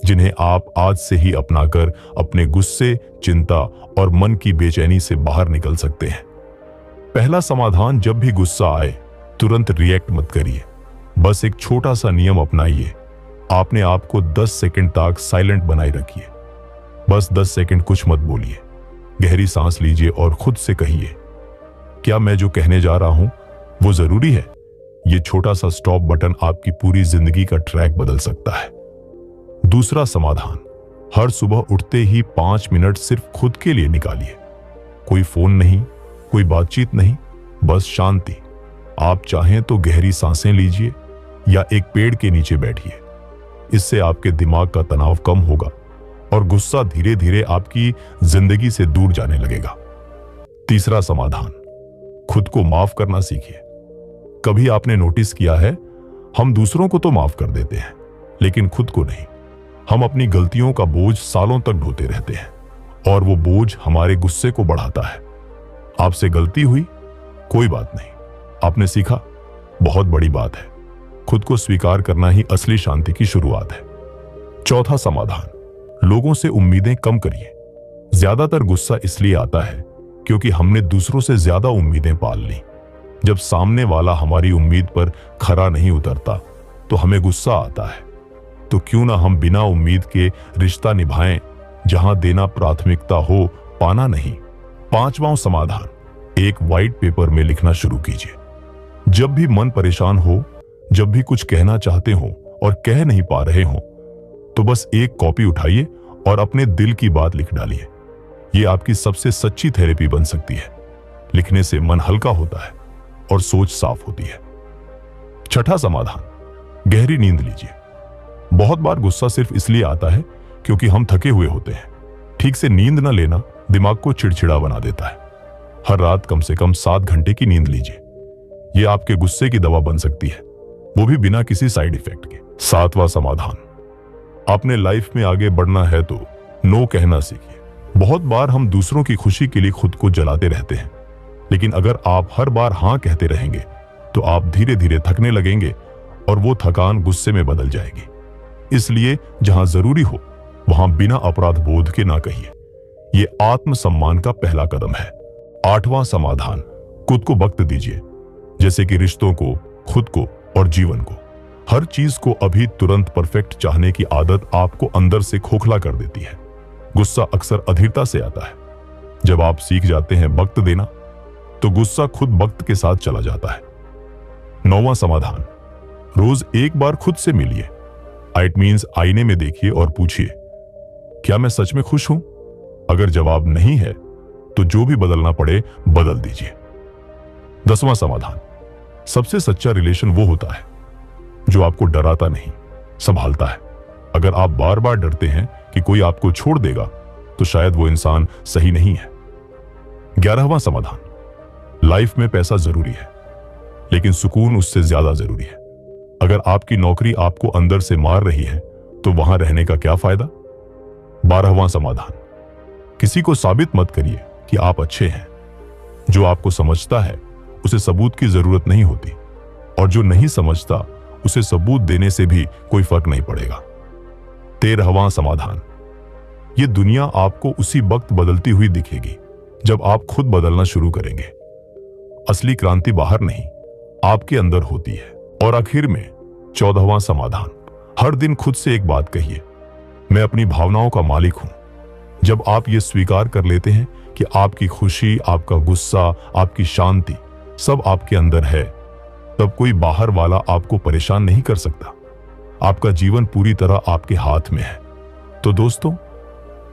जिन्हें आप आज से ही अपनाकर अपने गुस्से, चिंता और मन की बेचैनी से बाहर निकल सकते हैं। पहला समाधान, जब भी गुस्सा आए तुरंत रिएक्ट मत करिए। बस एक छोटा सा नियम अपनाइए। आपने आपको 10 सेकंड तक साइलेंट बनाए रखिए। बस 10 सेकंड कुछ मत बोलिए। गहरी सांस लीजिए और खुद से कहिए, क्या मैं जो कहने जा रहा हूं वो जरूरी है? ये छोटा सा स्टॉप बटन आपकी पूरी जिंदगी का ट्रैक बदल सकता है। दूसरा समाधान, हर सुबह उठते ही 5 मिनट सिर्फ खुद के लिए निकालिए। कोई फोन नहीं, कोई बातचीत नहीं, बस शांति। आप चाहें तो गहरी सांसें लीजिए या एक पेड़ के नीचे बैठिए। इससे आपके दिमाग का तनाव कम होगा और गुस्सा धीरे धीरे आपकी जिंदगी से दूर जाने लगेगा। तीसरा समाधान, खुद को माफ करना सीखिए। कभी आपने नोटिस किया है, हम दूसरों को तो माफ कर देते हैं लेकिन खुद को नहीं। हम अपनी गलतियों का बोझ सालों तक ढोते रहते हैं और वो बोझ हमारे गुस्से को बढ़ाता है। आपसे गलती हुई, कोई बात नहीं, आपने सीखा, बहुत बड़ी बात है। खुद को स्वीकार करना ही असली शांति की शुरुआत है। चौथा समाधान, लोगों से उम्मीदें कम करिए। ज्यादातर गुस्सा इसलिए आता है क्योंकि हमने दूसरों से ज्यादा उम्मीदें पाल ली। जब सामने वाला हमारी उम्मीद पर खरा नहीं उतरता तो हमें गुस्सा आता है। तो क्यों ना हम बिना उम्मीद के रिश्ता निभाएं, जहां देना प्राथमिकता हो, पाना नहीं। पांचवां समाधान, एक व्हाइट पेपर में लिखना शुरू कीजिए। जब भी मन परेशान हो, जब भी कुछ कहना चाहते हो और कह नहीं पा रहे हो, तो बस एक कॉपी उठाइए और अपने दिल की बात लिख डालिए। यह आपकी सबसे सच्ची थेरेपी बन सकती है। लिखने से मन हल्का होता है और सोच साफ होती है। छठा समाधान, गहरी नींद लीजिए। बहुत बार गुस्सा सिर्फ इसलिए आता है क्योंकि हम थके हुए होते हैं। ठीक से नींद न लेना दिमाग को चिड़चिड़ा बना देता है। हर रात कम से कम 7 घंटे की नींद लीजिए। यह आपके गुस्से की दवा बन सकती है, वो भी बिना किसी साइड इफेक्ट के। 7वां समाधान, आपने लाइफ में आगे बढ़ना है तो नो कहना सीखिए। बहुत बार हम दूसरों की खुशी के लिए खुद को जलाते रहते हैं, लेकिन अगर आप हर बार हाँ कहते रहेंगे तो आप धीरे धीरे थकने लगेंगे और वो थकान गुस्से में बदल जाएगी। इसलिए जहां जरूरी हो वहां बिना अपराध बोध के ना कहिए। ये आत्मसम्मान का पहला कदम है। 8वां समाधान, खुद को वक्त दीजिए, जैसे कि रिश्तों को, खुद को और जीवन को। हर चीज को अभी तुरंत परफेक्ट चाहने की आदत आपको अंदर से खोखला कर देती है। गुस्सा अक्सर अधीरता से आता है। जब आप सीख जाते हैं वक्त देना, तो गुस्सा खुद वक्त के साथ चला जाता है। 9वां समाधान, रोज एक बार खुद से मिलिए। इट मीन्स आईने में देखिए और पूछिए, क्या मैं सच में खुश हूं? अगर जवाब नहीं है तो जो भी बदलना पड़े बदल दीजिए। 10वां समाधान, सबसे सच्चा रिलेशन वो होता है जो आपको डराता नहीं, संभालता है। अगर आप बार बार डरते हैं कि कोई आपको छोड़ देगा तो शायद वो इंसान सही नहीं है। 11वां समाधान, लाइफ में पैसा जरूरी है लेकिन सुकून उससे ज्यादा जरूरी है। अगर आपकी नौकरी आपको अंदर से मार रही है तो वहां रहने का क्या फायदा। 12वां समाधान, किसी को साबित मत करिए कि आप अच्छे हैं। जो आपको समझता है उसे सबूत की जरूरत नहीं होती, और जो नहीं समझता उसे सबूत देने से भी कोई फर्क नहीं पड़ेगा। 13वां समाधान, ये दुनिया आपको उसी वक्त बदलती हुई दिखेगी जब आप खुद बदलना शुरू करेंगे। असली क्रांति बाहर नहीं, आपके अंदर होती है। और आखिर में 14वां समाधान, हर दिन खुद से एक बात कहिए, मैं अपनी भावनाओं का मालिक हूं। जब आप ये स्वीकार कर लेते हैं कि आपकी खुशी, आपका गुस्सा, आपकी शांति सब आपके अंदर है, तब कोई बाहर वाला आपको परेशान नहीं कर सकता। आपका जीवन पूरी तरह आपके हाथ में है। तो दोस्तों,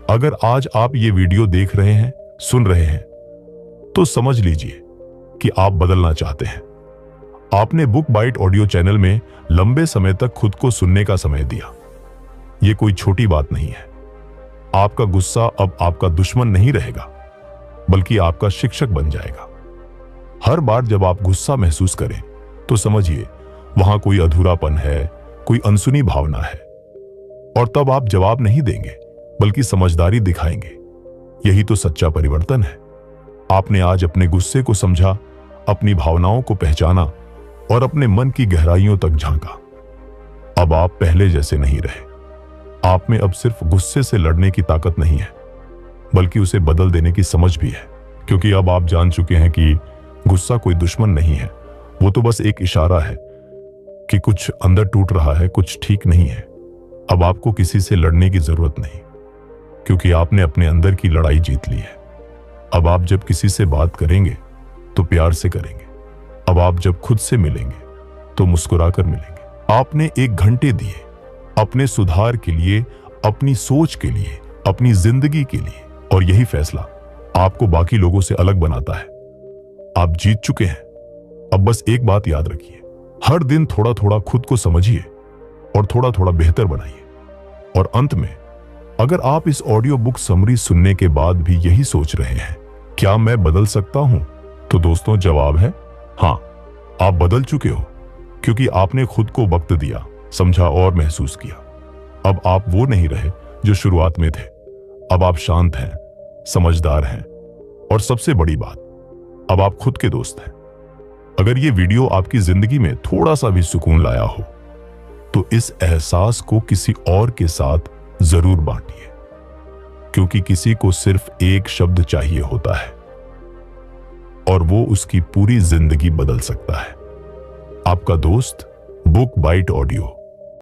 अगर आज आप ये वीडियो देख रहे हैं, सुन रहे हैं, तो समझ लीजिए कि आप बदलना चाहते हैं। आपने बुक बाइट ऑडियो चैनल में लंबे समय तक खुद को सुनने का समय दिया। यह कोई छोटी बात नहीं है। आपका गुस्सा अब आपका दुश्मन नहीं रहेगा, बल्कि आपका शिक्षक बन जाएगा। हर बार जब आप गुस्सा महसूस करें तो समझिए वहां कोई अधूरापन है, कोई अनसुनी भावना है। और तब आप जवाब नहीं देंगे, बल्कि समझदारी दिखाएंगे। यही तो सच्चा परिवर्तन है। आपने आज अपने गुस्से को समझा, अपनी भावनाओं को पहचाना और अपने मन की गहराइयों तक झांका। अब आप पहले जैसे नहीं रहे। आप में अब सिर्फ गुस्से से लड़ने की ताकत नहीं है, बल्कि उसे बदल देने की समझ भी है। क्योंकि अब आप जान चुके हैं कि गुस्सा कोई दुश्मन नहीं है, वो तो बस एक इशारा है कि कुछ अंदर टूट रहा है, कुछ ठीक नहीं है। अब आपको किसी से लड़ने की जरूरत नहीं, क्योंकि आपने अपने अंदर की लड़ाई जीत ली है। अब आप जब किसी से बात करेंगे तो प्यार से करेंगे। अब आप जब खुद से मिलेंगे तो मुस्कुराकर मिलेंगे। आपने 1 घंटे दिए अपने सुधार के लिए, अपनी सोच के लिए, अपनी जिंदगी के लिए, और यही फैसला आपको बाकी लोगों से अलग बनाता है। आप जीत चुके हैं। अब बस एक बात याद रखिए, हर दिन थोड़ा थोड़ा खुद को समझिए और थोड़ा थोड़ा बेहतर बनाइए। और अंत में, अगर आप इस ऑडियो बुक समरी सुनने के बाद भी यही सोच रहे हैं, क्या मैं बदल सकता हूं? तो दोस्तों, जवाब है हां, आप बदल चुके हो, क्योंकि आपने खुद को वक्त दिया, समझा और महसूस किया। अब आप वो नहीं रहे जो शुरुआत में थे। अब आप शांत हैं, समझदार हैं, और सबसे बड़ी बात, अब आप खुद के दोस्त हैं। अगर ये वीडियो आपकी जिंदगी में थोड़ा सा भी सुकून लाया हो, तो इस एहसास को किसी और के साथ जरूर बांटिए, क्योंकि किसी को सिर्फ एक शब्द चाहिए होता है और वो उसकी पूरी जिंदगी बदल सकता है। आपका दोस्त, बुक बाइट ऑडियो।